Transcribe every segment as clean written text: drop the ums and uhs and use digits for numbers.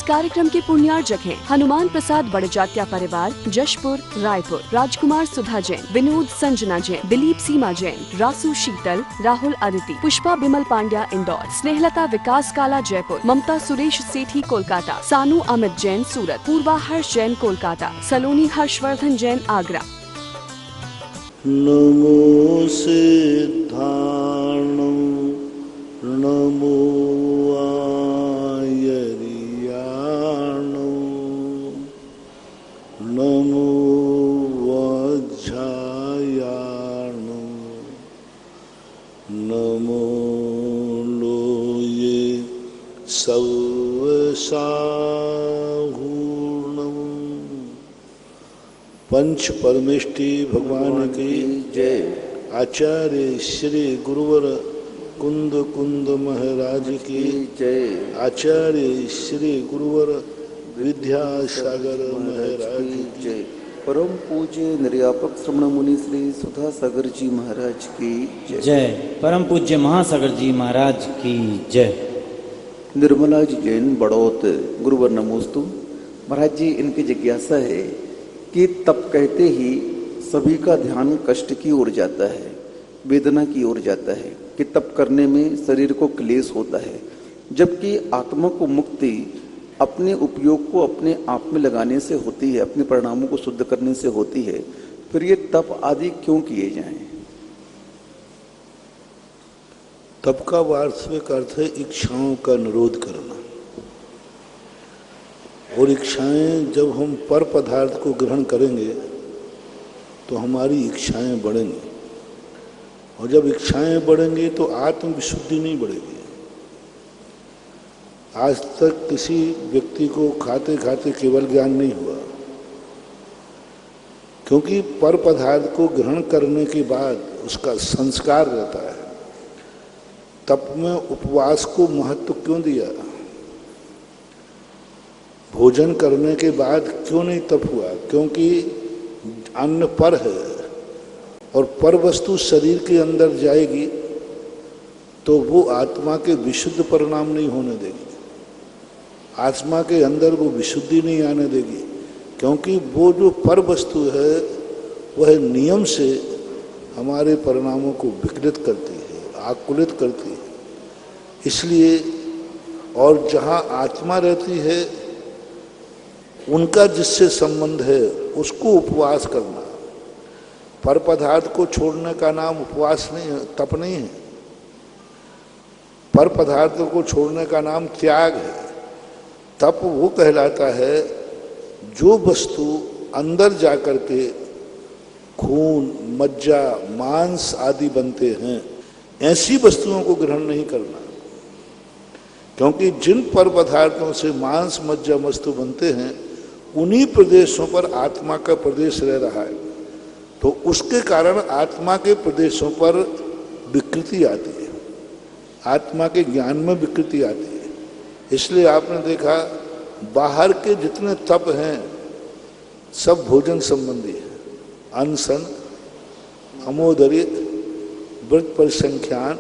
कार्यक्रम के पुण्यार्जक हैं हनुमान प्रसाद बड़जात्या परिवार, जशपुर, रायपुर, राजकुमार सुधा जैन, विनोद संजना जैन, दिलीप सीमा जैन, रासू शीतल, राहुल अदिति, पुष्पा बिमल पांड्या इंदौर, स्नेहलता विकास काला जयपुर, ममता सुरेश सेठी कोलकाता, सानू अमित जैन सूरत, पूर्वा हर्ष जैन कोलकाता, सलोनी हर्षवर्धन जैन आगरा। नमो सिद्धाणं नमो नमो वज्रायाणं नमो लोये सवसाहूर्णं। पंच परमेष्टि भगवान की जय। आचार्य श्री गुरुवर कुंद कुंद महाराज की जय। आचार्य श्री गुरुवर विद्यासागर महाराज की जय। परम पूज्य निर्यापक श्रमण मुनि श्री सुधा सागर जी महाराज की जय। परम पूज्य महासागर जी महाराज की जय। निर्मला जी जैन बड़ौत, गुरुवर नमोस्तु। महाराज जी, इनकी जिज्ञासा है कि तप कहते ही सभी का ध्यान कष्ट की ओर जाता है, वेदना की ओर जाता है कि तप करने में शरीर को क्लेश होता है, जबकि आत्मा को मुक्ति अपने उपयोग को अपने आप में लगाने से होती है, अपने परिणामों को शुद्ध करने से होती है। फिर ये तप आदि क्यों किए जाएं? तप का वास्तविक अर्थ है इच्छाओं का निरोध करना। और इच्छाएं जब हम पर पदार्थ को ग्रहण करेंगे तो हमारी इच्छाएं बढ़ेंगी, और जब इच्छाएं बढ़ेंगी तो आत्म विशुद्धि नहीं बढ़ेगी। आज तक किसी व्यक्ति को खाते खाते केवल ज्ञान नहीं हुआ, क्योंकि पर पदार्थ को ग्रहण करने के बाद उसका संस्कार रहता है। तप में उपवास को महत्व क्यों दिया? भोजन करने के बाद क्यों नहीं तप हुआ? क्योंकि अन्न पर है, और पर वस्तु शरीर के अंदर जाएगी तो वो आत्मा के विशुद्ध परिणाम नहीं होने देगी, आत्मा के अंदर वो विशुद्धि नहीं आने देगी, क्योंकि वो जो पर वस्तु है वह नियम से हमारे परिणामों को विकृत करती है, आकुलित करती है। इसलिए, और जहाँ आत्मा रहती है उनका जिससे संबंध है उसको उपवास करना। पर पदार्थ को छोड़ने का नाम उपवास नहीं है, तप नहीं है। पर पदार्थ को छोड़ने का नाम त्याग है। तप वो कहलाता है जो वस्तु अंदर जाकर के खून, मज्जा, मांस आदि बनते हैं, ऐसी वस्तुओं को ग्रहण नहीं करना, क्योंकि जिन पर पदार्थों से मांस, मज्जा, वस्तु बनते हैं उन्हीं प्रदेशों पर आत्मा का प्रदेश रह रहा है, तो उसके कारण आत्मा के प्रदेशों पर विकृति आती है, आत्मा के ज्ञान में विकृति आती है। इसलिए आपने देखा बाहर के जितने तप हैं सब भोजन संबंधी है। अनशन, अमोदरी, व्रत परिसंख्यान,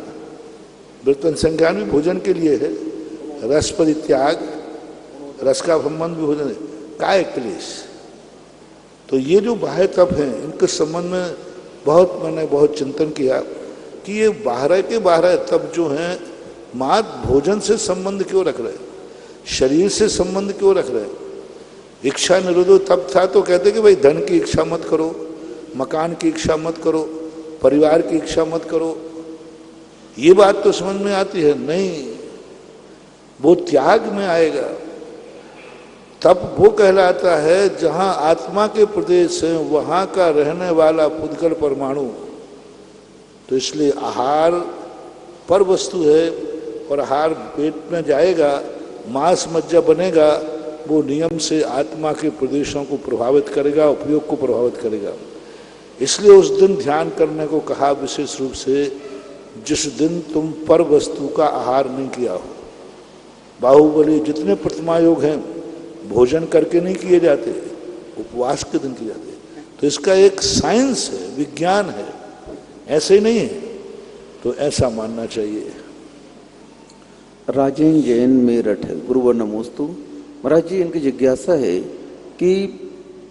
व्रत परिसंख्यान भी भोजन के लिए है। रस परित्याग, रस का संबंध भी भोजन है। काय क्लेश, तो ये जो बाह्य तप हैं इनके संबंध में मैंने बहुत चिंतन किया कि ये बाहर के बाहर तप जो हैं मात्र भोजन से संबंध क्यों रख रहे, शरीर से संबंध क्यों रख रहे? इच्छा निरोधो तप था तो कहते कि भाई धन की इच्छा मत करो, मकान की इच्छा मत करो, परिवार की इच्छा मत करो। ये बात तो समझ में आती है, नहीं, वो त्याग में आएगा। तप वो कहलाता है जहाँ आत्मा के प्रदेश है वहाँ का रहने वाला पुद्गल परमाणु। तो इसलिए आहार पर वस्तु है और आहार पेट में जाएगा, मांस मज्जा बनेगा, वो नियम से आत्मा के प्रदेशों को प्रभावित करेगा, उपयोग को प्रभावित करेगा। इसलिए उस दिन ध्यान करने को कहा विशेष रूप से जिस दिन तुम पर वस्तु का आहार नहीं किया हो। बाहुबली जितने प्रतिमा योग हैं भोजन करके नहीं किए जाते, उपवास के दिन किए जाते। तो इसका एक साइंस है, विज्ञान है, ऐसे ही नहीं है। तो ऐसा मानना चाहिए। राजेंद्र जैन मेरठ, गुरुवर नमोस्तु। महाराज जी, इनकी जिज्ञासा है कि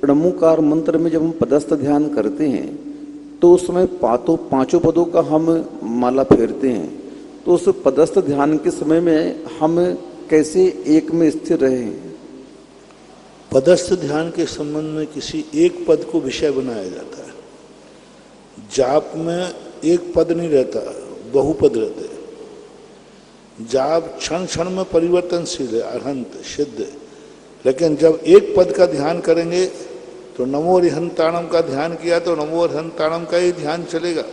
णमुकार मंत्र में जब हम पदस्थ ध्यान करते हैं तो उस समय पांचों पदों का हम माला फेरते हैं, तो उस पदस्थ ध्यान के समय में हम कैसे एक में स्थिर रहे? पदस्थ ध्यान के संबंध में किसी एक पद को विषय बनाया जाता है। जाप में एक पद नहीं रहता, बहुपद रहते हैं। जाप क्षण क्षण में परिवर्तनशील है, अरहंत सिद्ध है। लेकिन जब एक पद का ध्यान करेंगे तो नमो अरिहंताणम का ध्यान किया तो नमो अरिहंताणम का ही ध्यान चलेगा।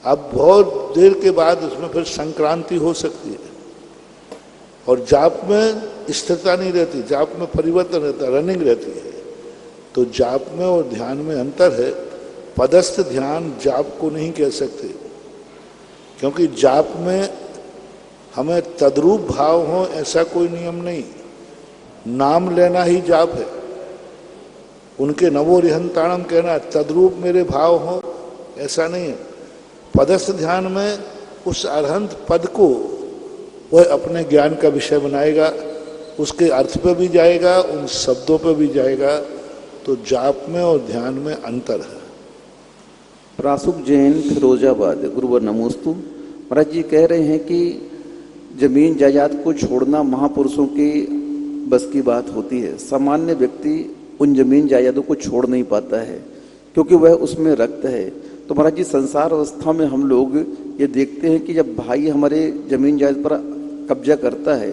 अब बहुत देर के बाद उसमें फिर संक्रांति हो सकती है। और जाप में स्थिरता नहीं रहती, जाप में परिवर्तन रहता, रनिंग रहती है। तो जाप में और ध्यान में अंतर है। पदस्थ ध्यान जाप को नहीं कह सकते, क्योंकि जाप में हमें तद्रूप भाव हो ऐसा कोई नियम नहीं। नाम लेना ही जाप है। उनके नवो रिहंताणम कहना तद्रूप मेरे भाव हो ऐसा नहीं है। पदस्थ ध्यान में उस अरहंत पद को वह अपने ज्ञान का विषय बनाएगा, उसके अर्थ पे भी जाएगा, उन शब्दों पे भी जाएगा। तो जाप में और ध्यान में अंतर है। प्रासुक जैन फिरोजाबाद, गुरुवर नमोस्तु। महाराज जी कह रहे हैं कि जमीन जायदाद को छोड़ना महापुरुषों की बस की बात होती है। सामान्य व्यक्ति उन जमीन जायदादों को छोड़ नहीं पाता है क्योंकि वह उसमें रक्त है। तो महाराज जी, संसार अवस्था में हम लोग ये देखते हैं कि जब भाई हमारे जमीन जायदाद पर कब्जा करता है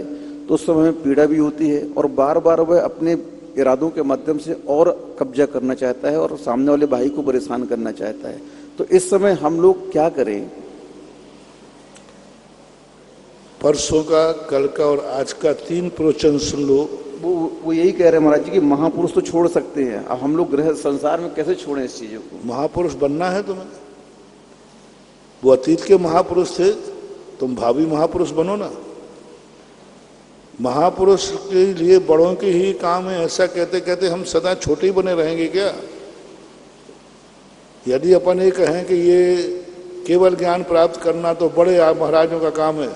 तो उस समय पीड़ा भी होती है और बार बार वह अपने इरादों के माध्यम से और कब्जा करना चाहता है और सामने वाले भाई को परेशान करना चाहता है। तो इस समय हम लोग क्या करें? परसों का, कल का और आज का 3 प्रवचन सुन लो। वो यही कह रहे हैं महाराज जी कि महापुरुष तो छोड़ सकते हैं, अब हम लोग गृह संसार में कैसे छोड़ें इस चीजों को? महापुरुष बनना है तुम्हें। वो अतीत के महापुरुष थे, तुम भावी महापुरुष बनो ना। महापुरुष के लिए बड़ों के ही काम है, ऐसा कहते कहते हम सदा छोटे ही बने रहेंगे क्या? यदि अपन ये कहें कि ये केवल ज्ञान प्राप्त करना तो बड़े महाराजों का काम है,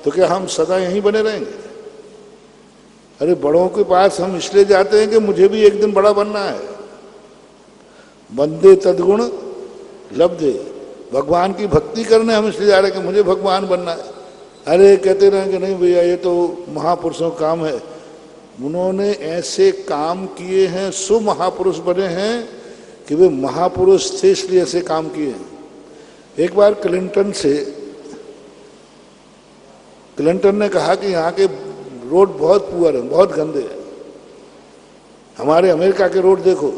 तो क्या हम सदा यहीं बने रहेंगे? अरे बड़ों के पास हम इसलिए जाते हैं कि मुझे भी एक दिन बड़ा बनना है। बंदे तद्गुण लब्धे, भगवान की भक्ति करने हम इसलिए जा रहे हैं कि मुझे भगवान बनना है। अरे कहते रहे कि नहीं भैया ये तो महापुरुषों का काम है। उन्होंने ऐसे काम किए हैं, सो महापुरुष बने हैं कि वे महापुरुष थे इसलिए ऐसे काम किए हैं। एक बार क्लिंटन ने कहा कि यहाँ के रोड बहुत पुअर हैं, बहुत गंदे हैं, हमारे अमेरिका के रोड देखो।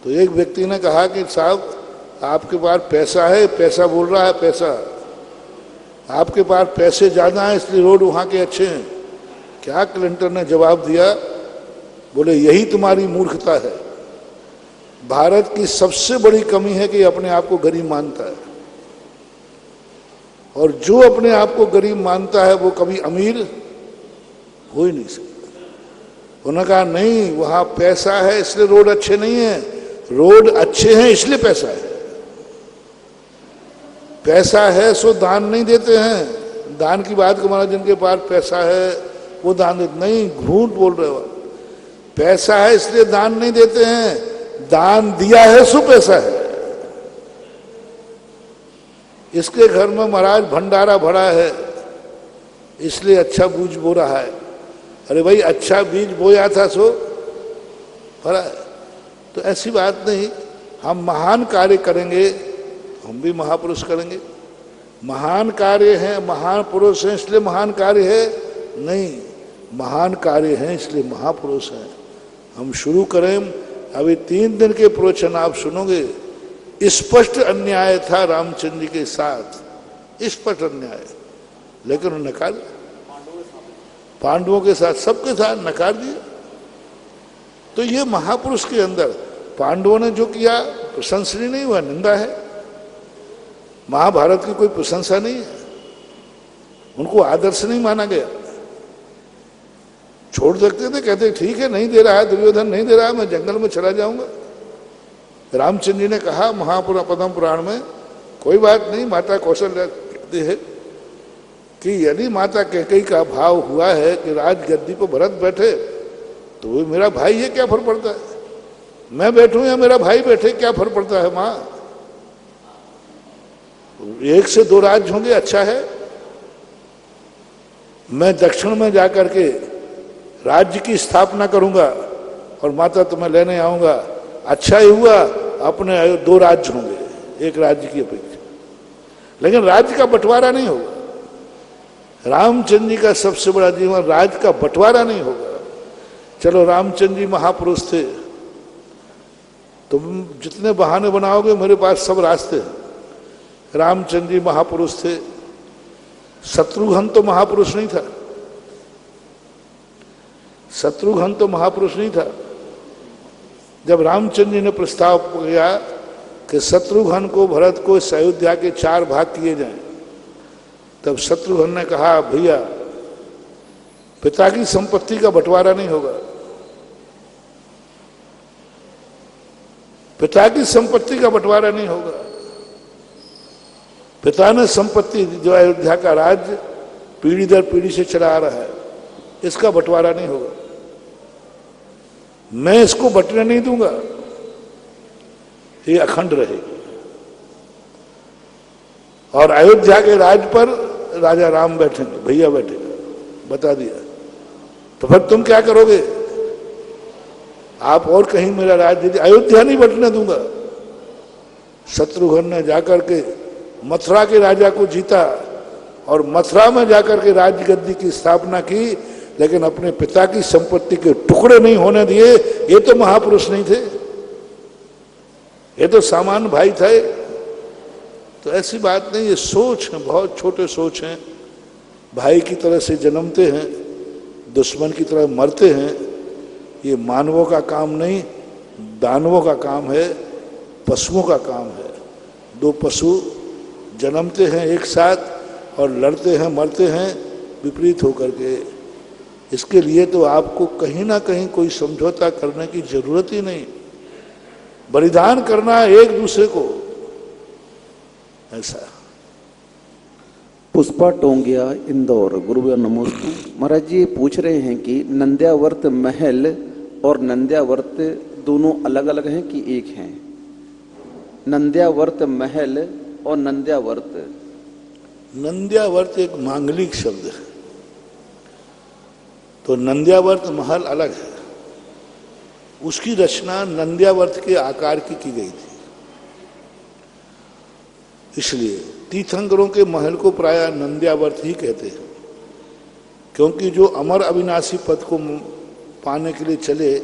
तो एक व्यक्ति ने कहा कि साहब आपके पास पैसा है, पैसा बोल रहा है, पैसा आपके पास पैसे ज़्यादा हैं इसलिए रोड वहाँ के अच्छे हैं। क्या क्लिंटन ने जवाब दिया? बोले यही तुम्हारी मूर्खता है। भारत की सबसे बड़ी कमी है कि अपने आप को गरीब मानता है, और जो अपने आप को गरीब मानता है वो कभी अमीर हो ही नहीं सकता। उन्होंने कहा नहीं, वहाँ पैसा है इसलिए रोड अच्छे नहीं है, रोड अच्छे हैं इसलिए पैसा है। पैसा है सो दान नहीं देते हैं। दान की बात को महाराज, जिनके पास पैसा है वो दान देते नहीं, झूठ बोल रहे हो। पैसा है इसलिए दान नहीं देते हैं, दान दिया है सो पैसा है। इसके घर में महाराज भंडारा भरा है इसलिए अच्छा बीज बो रहा है। अरे भाई अच्छा बीज बोया था सो भरा है। तो ऐसी बात नहीं, हम महान कार्य करेंगे हम भी महापुरुष करेंगे। महान कार्य है, महान पुरुष है इसलिए महान कार्य है नहीं, महान कार्य है इसलिए महापुरुष है। हम शुरू करें। अभी 3 दिन के प्रवचन आप सुनोगे। स्पष्ट अन्याय था रामचंद्र जी के साथ, स्पष्ट अन्याय, लेकिन उन्होंने नकार दिया। पांडवों के साथ, सबके साथ नकार दिया। तो ये महापुरुष के अंदर पांडवों ने जो किया प्रशंसनीय नहीं हुआ, निंदा है। महाभारत की कोई प्रशंसा नहीं है, उनको आदर्श नहीं माना गया। छोड़ सकते थे, कहते ठीक है नहीं दे रहा है, दुर्योधन नहीं दे रहा है, मैं जंगल में चला जाऊंगा। रामचंद्र जी ने कहा पद्म पुराण में, कोई बात नहीं, माता कौशल्या कहते हैं कि यदि माता कैकेयी का भाव हुआ है कि राजगद्दी पर भरत बैठे तो वो मेरा भाई है, क्या फर्क पड़ता है, मैं बैठूं या मेरा भाई बैठे, क्या फर्क पड़ता है मां, एक से दो राज्य होंगे, अच्छा है। मैं दक्षिण में जाकर के राज्य की स्थापना करूंगा और माता तुम्हें लेने आऊंगा, अच्छा ही हुआ, अपने दो राज्य होंगे एक राज्य की अपेक्षा, लेकिन राज्य का बंटवारा नहीं होगा। रामचंद्र जी का सबसे बड़ा जीवन, राज्य का बंटवारा नहीं होगा। चलो रामचंद्र जी महापुरुष थे, तुम जितने बहाने बनाओगे मेरे पास सब रास्ते हैं। रामचंद्र जी महापुरुष थे, शत्रुघ्न तो महापुरुष नहीं था, शत्रुघ्न तो महापुरुष नहीं था। जब रामचंद्र जी ने प्रस्ताव किया कि शत्रुघ्न को, भरत को इस अयोध्या के 4 भाग किए जाएं, तब शत्रुघ्न ने कहा भैया पिता की संपत्ति का बंटवारा नहीं होगा, पिता की संपत्ति का बंटवारा नहीं होगा। पिता ने संपत्ति जो अयोध्या का राज्य पीढ़ी दर पीढ़ी से चला आ रहा है, इसका बंटवारा नहीं होगा, मैं इसको बंटने नहीं दूंगा, ये अखंड रहेगी। और अयोध्या के राज पर राजा राम बैठेंगे, भैया बैठेगा, बता दिया। तो फिर तुम क्या करोगे, आप और कहीं मेरा राज्य, अयोध्या नहीं बंटने दूंगा। शत्रुघ्न ने जाकर के मथुरा के राजा को जीता और मथुरा में जाकर के राज्य गद्दी की स्थापना की, लेकिन अपने पिता की संपत्ति के टुकड़े नहीं होने दिए। ये तो महापुरुष नहीं थे, ये तो सामान्य भाई थे। तो ऐसी बात नहीं, ये सोच है, बहुत छोटे सोच हैं। भाई की तरह से जन्मते हैं, दुश्मन की तरह मरते हैं। ये मानवों का काम नहीं, दानवों का काम है, पशुओं का काम है। 2 पशु जन्मते हैं एक साथ और लड़ते हैं, मरते हैं विपरीत होकर के। इसके लिए तो आपको कहीं ना कहीं कोई समझौता करने की जरूरत ही नहीं, बलिदान करना एक दूसरे को, ऐसा। पुष्पा टोंगिया, इंदौर, गुरुभ्यो नमोस्तु। महाराज जी पूछ रहे हैं कि नंद्यावर्त महल और नंद्यावर्त दोनों अलग अलग हैं कि एक हैं? नंद्यावर्त महल और नंद्यावर्त, नंद्यावर्त एक मांगलिक शब्द है, तो नंद्यावर्त महल अलग है। उसकी रचना नंद्यावर्त के आकार की गई थी, इसलिए तीर्थंकरों के महल को प्रायः नंद्यावर्त ही कहते हैं, क्योंकि जो अमर अविनाशी पद को पाने के लिए चले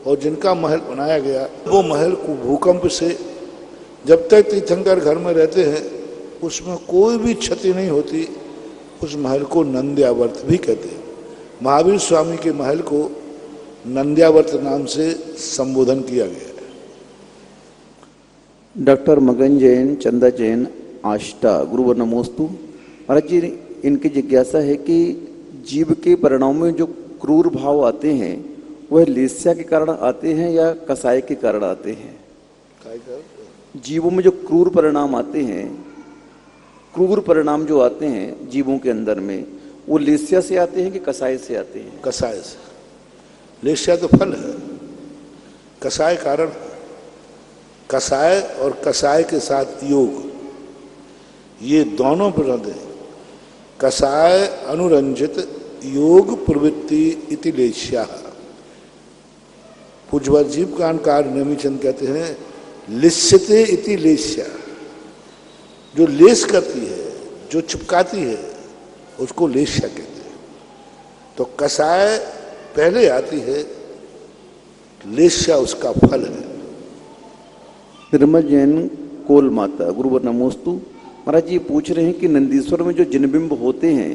और जिनका महल बनाया गया, वो महल को भूकंप से जब तक तीर्थंकर घर में रहते हैं उसमें कोई भी क्षति नहीं होती, उस महल को नंद्यावर्त भी कहते हैं। महावीर स्वामी के महल को नंद्यावर्त नाम से संबोधन किया गया है। डॉक्टर मगन जैन, चंदा जैन, आष्टा, गुरुवर नमोस्तु। महाराज जी इनकी जिज्ञासा है कि जीव के परिणाम में जो क्रूर भाव आते हैं वह लेस्या के कारण आते हैं या कसाय के कारण आते हैं? जीवों में जो क्रूर परिणाम आते हैं, क्रूर परिणाम जो आते हैं जीवों के अंदर में, वो लेस्या से आते हैं कि कसाय से आते हैं? कसाय से। लेस्या तो फल है, कसाय कारण। कसाय और कसाय के साथ योग, ये दोनों प्रद हैं। कसाय अनुरंजित योग प्रवृत्ति इति लेस्या। पूज्यवर जीव कांडकार नेमिचंद कहते हैं लिस्यते इति लेस्या। जो लेस करती है, जो चिपकाती है, उसको लेस्या कहते हैं। तो कसाय पहले आती है, लेस्या उसका फल है। निर्मल जैन, कोल माता, गुरुवर नमोस्तु। महाराज जी पूछ रहे हैं कि नंदीश्वर में जो जिनबिंब होते हैं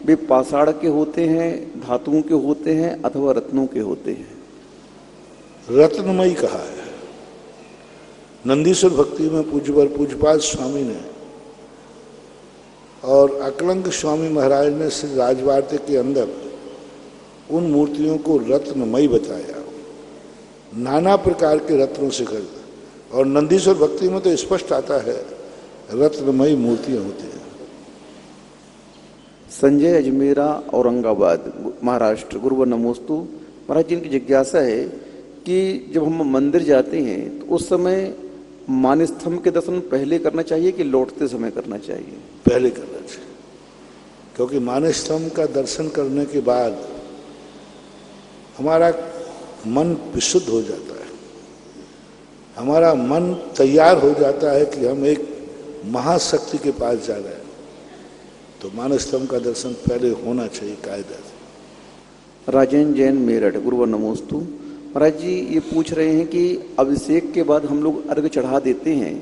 वे पाषाण के होते हैं, धातुओं के होते हैं अथवा रत्नों के होते हैं? रत्नमयी कहा है। नंदीश्वर भक्ति में पूज्यपाद स्वामी ने और अकलंक स्वामी महाराज ने श्री राजवार्ते के अंदर उन मूर्तियों को रत्नमयी बताया, नाना प्रकार के रत्नों से कर। और नंदीश्वर भक्ति में तो स्पष्ट आता है रत्नमयी मूर्तियां होती हैं। संजय अजमेरा औरंगाबाद महाराष्ट्र गुरुवर नमोस्तु। महाराज जी इनकी जिज्ञासा है कि जब हम मंदिर जाते हैं तो उस समय मानस्तंभ के दर्शन पहले करना चाहिए कि लौटते समय करना चाहिए? पहले करना चाहिए, क्योंकि मानस्तंभ का दर्शन करने के बाद हमारा मन विशुद्ध हो जाता है, हमारा मन तैयार हो जाता है कि हम एक महाशक्ति के पास जा रहे हैं। तो मानस्तंभ का दर्शन पहले होना चाहिए कायदा से। राजेंद्र जैन मेरठ गुरुवर नमोस्तु। महाराज जी ये पूछ रहे हैं कि अभिषेक के बाद हम लोग अर्घ चढ़ा देते हैं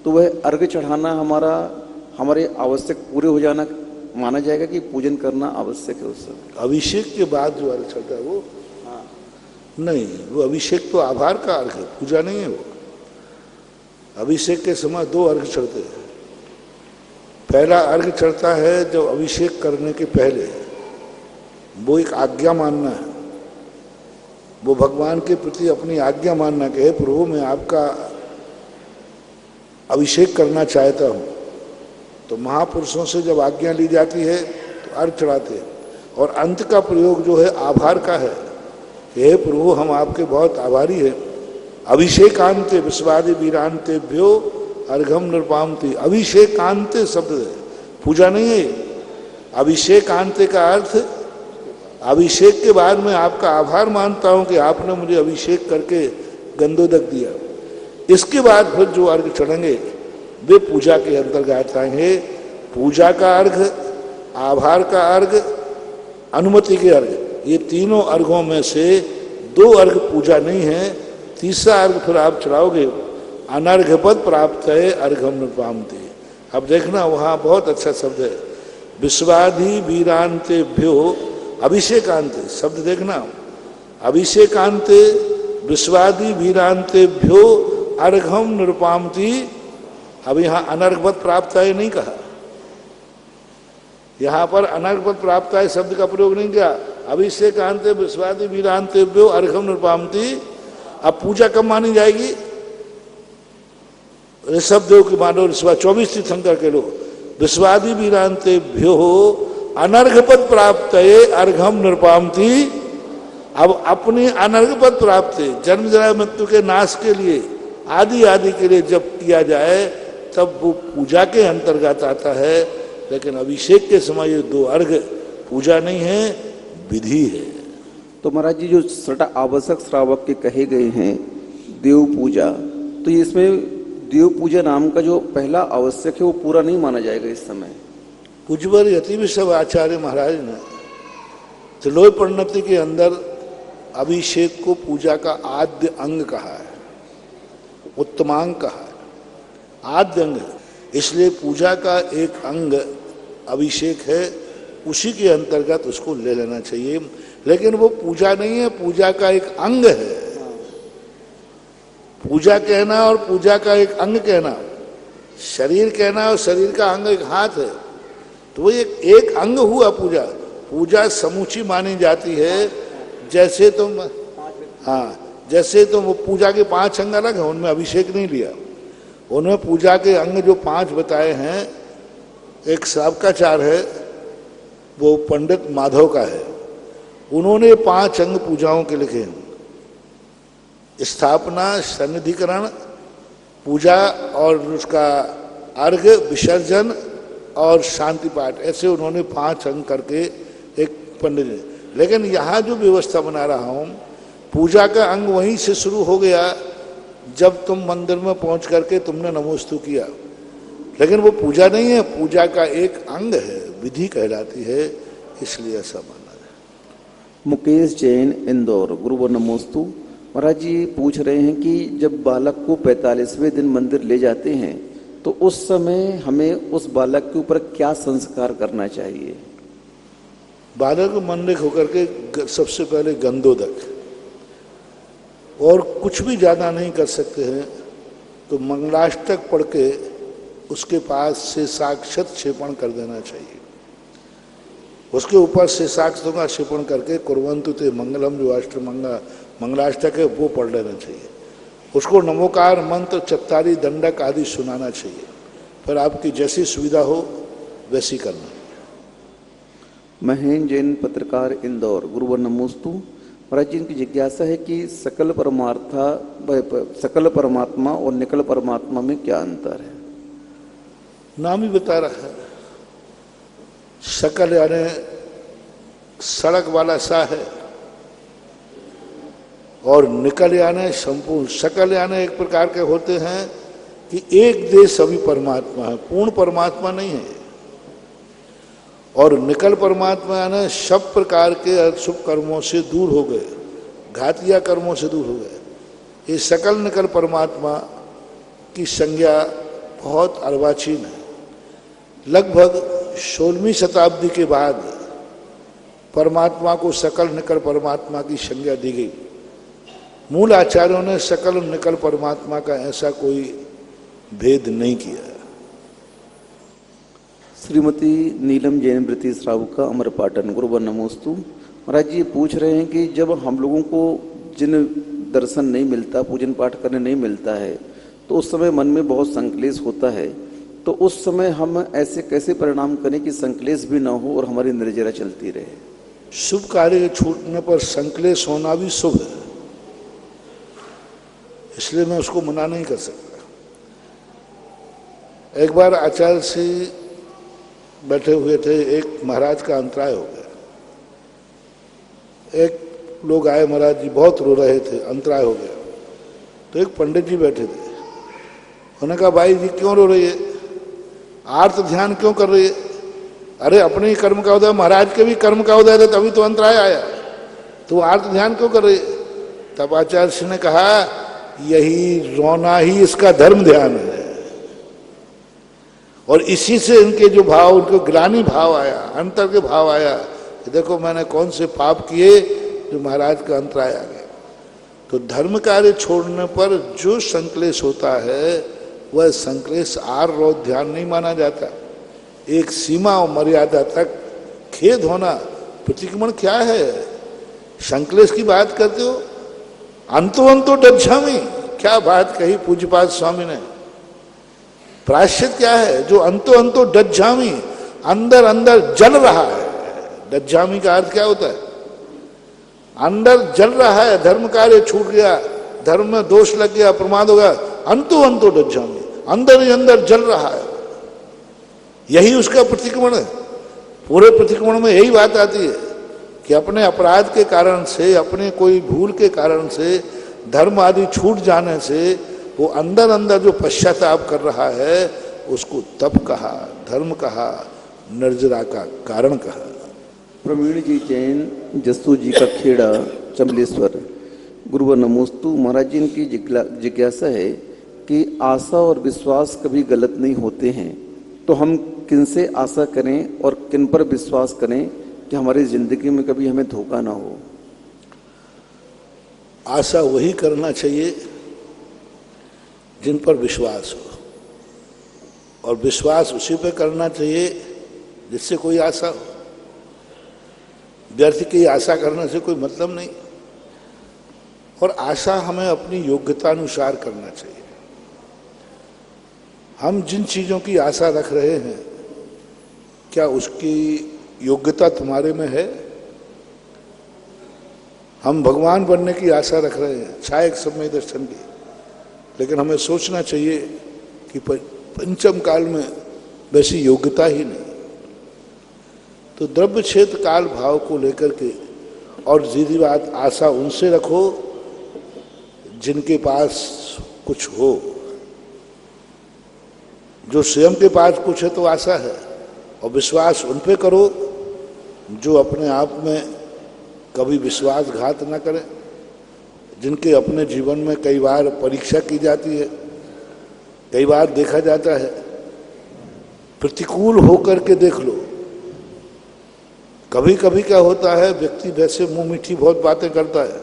तो वह अर्घ चढ़ाना हमारे आवश्यक पूरे हो जाना माना जाएगा कि पूजन करना आवश्यक है उस समय? अभिषेक के बाद जो अर्घ चढ़ता है वो नहीं, वो अभिषेक तो आभार का अर्घ है, पूजा नहीं है वो। अभिषेक के समय 2 अर्घ चढ़ते हैं। पहला अर्घ चढ़ता है जब अभिषेक करने के पहले, वो एक आज्ञा मानना है, वो भगवान के प्रति अपनी आज्ञा मानना कि हे प्रभु मैं आपका अभिषेक करना चाहता हूँ। तो महापुरुषों से जब आज्ञा ली जाती है तो अर्घ चढ़ाते हैं। और अंत का प्रयोग जो है आभार का है, हे प्रभु हम आपके बहुत आभारी हैं। अभिषेकांते विश्वादि वीरांतेभ्यो अर्घम नृपामति। अभिषेकांते शब्द है, पूजा नहीं है। अभिषेकांते का अर्थ अभिषेक के बाद मैं आपका आभार मानता हूं कि आपने मुझे अभिषेक करके गंधोदक दिया। इसके बाद फिर जो अर्घ चढ़ेंगे वे पूजा के अंतर्गत आएंगे। पूजा का अर्घ, आभार का अर्घ, अनुमति के अर्घ, ये तीनों अर्घों में से 2 अर्घ पूजा नहीं है। तीसरा अर्घ फिर आप चढ़ाओगे अनर्घपद प्राप्त है अर्घम नृपामते। अब देखना वहाँ बहुत अच्छा शब्द है, विश्वाधि वीरांतेभ्यो अभिषेकांते। शब्द देखना, अभिषेकांते विश्वादि वीरांतेभ्यो अर्घम नृपामति। अब यहाँ अनर्घपद प्राप्त है नहीं कहा, यहाँ पर अनर्घपद प्राप्त है शब्द का प्रयोग नहीं किया। अभिषेकांते विश्वादि वीरांतेभ्यो अर्घम नृपामति। अब पूजा कब मानी जाएगी? ऋषभ देव की मानो 24 तीर्थंकर के लोग विश्वादि वीरांतेभ्यो अनर्घपद प्राप्त अर्घम नृपामति। अब अपनी अनर्घपद प्राप्त जन्म जरा मृत्यु के नाश के लिए आदि के लिए जब किया जाए तब वो पूजा के अंतर्गत आता है। लेकिन अभिषेक के समय ये 2 अर्घ पूजा नहीं है, विधि है। तो महाराज जी जो 6 आवश्यक श्रावक के कहे गए हैं देव पूजा, तो ये इसमें देव पूजा नाम का जो पहला आवश्यक है वो पूरा नहीं माना जाएगा इस समय? पूज्यवर यति विश्व आचार्य महाराज ने त्रिलोय परिणति के अंदर अभिषेक को पूजा का आद्य अंग कहा है, उत्तमांग कहा है, आद्य अंग है। इसलिए पूजा का एक अंग अभिषेक है, उसी के अंतर्गत उसको ले लेना चाहिए। लेकिन वो पूजा नहीं है, पूजा का एक अंग है। पूजा कहना और पूजा का एक अंग कहना, शरीर कहना और शरीर का अंग एक हाथ है, तो वो एक अंग हुआ पूजा। पूजा समूची मानी जाती है। जैसे तुम जैसे तुम वो पूजा के 5 अंग अलग है, उनमें अभिषेक नहीं लिया। उनमें पूजा के अंग जो 5 बताए हैं, एक श्रावकाचार है, वो पंडित माधव का है, उन्होंने 5 अंग पूजाओं के लिखे हैं। स्थापना, सन्निधिकरण, पूजा और उसका अर्घ, विसर्जन और शांति पाठ, ऐसे उन्होंने 5 अंग करके एक पंडित ने। लेकिन यहाँ जो व्यवस्था बना रहा हूँ, पूजा का अंग वहीं से शुरू हो गया जब तुम मंदिर में पहुंच करके तुमने नमोस्तु किया। लेकिन वो पूजा नहीं है, पूजा का एक अंग है, विधि कहलाती है, इसलिए ऐसा माना है। मुकेश जैन इंदौर गुरुवर नमोस्तु। महाराज जी पूछ रहे हैं कि जब बालक को 45वें दिन मंदिर ले जाते हैं तो उस समय हमें उस बालक के ऊपर क्या संस्कार करना चाहिए? बालक को मंदिर होकर के सबसे पहले गंधोदक, और कुछ भी ज़्यादा नहीं कर सकते हैं तो मंगलाष्टक पढ़ के उसके पास से साक्षत क्षेपण कर देना चाहिए। उसके ऊपर से साक्षतों का क्षेपण करके कुर्वन्तु ते मंगलम, जो मंगलाष्टक है वो पढ़ लेना चाहिए। उसको नमोकार मंत्र, चत्तारी, दंडक आदि सुनाना चाहिए। फिर आपकी जैसी सुविधा हो वैसी करना। महेंद्र जैन पत्रकार इंदौर, गुरुवर नमोस्तु। महाराज जी इनकी जिज्ञासा है कि सकल परमात्मा और निकल परमात्मा में क्या अंतर है? नाम ही बता रहा है। सकल यानी सड़क वाला सा है, और निकल यानी संपूर्ण। सकल यानी एक प्रकार के होते हैं कि एक देश सभी परमात्मा है, पूर्ण परमात्मा नहीं है। और निकल परमात्मा यानी सब प्रकार के अशुभ कर्मों से दूर हो गए, घातिया कर्मों से दूर हो गए। ये सकल निकल परमात्मा की संज्ञा बहुत अर्वाचीन है। लगभग 16वीं शताब्दी के बाद परमात्मा को सकल निकल परमात्मा की संज्ञा दी गई। मूल आचार्यों ने सकल निकल परमात्मा का ऐसा कोई भेद नहीं किया। श्रीमती नीलम जैन वृत्ति श्रावका अमर पाटन, गुरुवर नमोस्तु। महाराज जी पूछ रहे हैं कि जब हम लोगों को जिन दर्शन नहीं मिलता, पूजन पाठ करने नहीं मिलता है, तो उस समय मन में बहुत संकलेश होता है, तो उस समय हम ऐसे कैसे परिणाम करें कि संकलेश भी ना हो और हमारी निर्जरा चलती रहे? शुभ कार्य छूटने पर संकलेश होना भी शुभ है, इसलिए मैं उसको मना नहीं कर सकता। एक बार आचार्य से बैठे हुए थे, एक महाराज का अंतराय हो गया। एक लोग आए, महाराज जी बहुत रो रहे थे, अंतराय हो गया। तो एक पंडित जी बैठे थे, उन्होंने कहा भाई जी क्यों रो रही है, आर्त ध्यान क्यों कर रही है? अरे अपने ही कर्म का उदय, महाराज के भी कर्म का उदय था तभी तो अंतराय आया, तो आर्त ध्यान क्यों कर रही है? तब आचार्य श्री ने कहा यही रोना ही इसका धर्म ध्यान है। और इसी से इनके जो भाव, उनको ग्लानि भाव आया, अंतर के भाव आया कि देखो मैंने कौन से पाप किए जो महाराज का अंतराय आ गया। तो धर्म कार्य छोड़ने पर जो संकलेश होता है वह संकलेश आर्त ध्यान नहीं माना जाता। एक सीमा और मर्यादा तक खेद होना, प्रतिक्रमण क्या है? संकलेश की बात करते हो, अंतो डज्झामी, क्या बात कही पूज्यपाद स्वामी ने। प्रायश्चित क्या है? जो अंतो डज्झामी, अंदर अंदर जल रहा है। डज्झामी का अर्थ क्या होता है? अंदर जल रहा है, धर्म कार्य छूट गया, धर्म में दोष लग गया, प्रमाद हो गया, अंतो डज्झामी, अंदर ही अंदर जल रहा है। यही उसका प्रतिक्रमण है। पूरे प्रतिक्रमण में यही बात आती है कि अपने अपराध के कारण से, अपने कोई भूल के कारण से, धर्म आदि छूट जाने से वो अंदर अंदर जो पश्चाताप कर रहा है उसको तप कहा, धर्म कहा, निर्जरा का कारण कहा। प्रवीण जी जैन, जस्सू जी का खेड़ा, चमलेश्वर, गुरुवर नमोस्तु। महाराज जी इनकी जिज्ञासा है कि आशा और विश्वास कभी गलत नहीं होते हैं, तो हम किनसे आशा करें और किन पर विश्वास करें कि हमारी जिंदगी में कभी हमें धोखा ना हो? आशा वही करना चाहिए जिन पर विश्वास हो, और विश्वास उसी पे करना चाहिए जिससे कोई आशा हो। व्यर्थ की आशा करने से कोई मतलब नहीं। और आशा हमें अपनी योग्यता अनुसार करना चाहिए। हम जिन चीजों की आशा रख रहे हैं, क्या उसकी योग्यता तुम्हारे में है? हम भगवान बनने की आशा रख रहे हैं, छायक समय दर्शन की, लेकिन हमें सोचना चाहिए कि पंचम काल में वैसी योग्यता ही नहीं। तो द्रव्य क्षेत्र काल भाव को लेकर के, और सीधी बात, आशा उनसे रखो जिनके पास कुछ हो। जो स्वयं के पास कुछ है तो आशा है, और विश्वास उन पे करो जो अपने आप में कभी विश्वासघात न करें, जिनके अपने जीवन में कई बार परीक्षा की जाती है, कई बार देखा जाता है। प्रतिकूल होकर के देख लो। कभी कभी क्या होता है, व्यक्ति वैसे मुंह मीठी बहुत बातें करता है,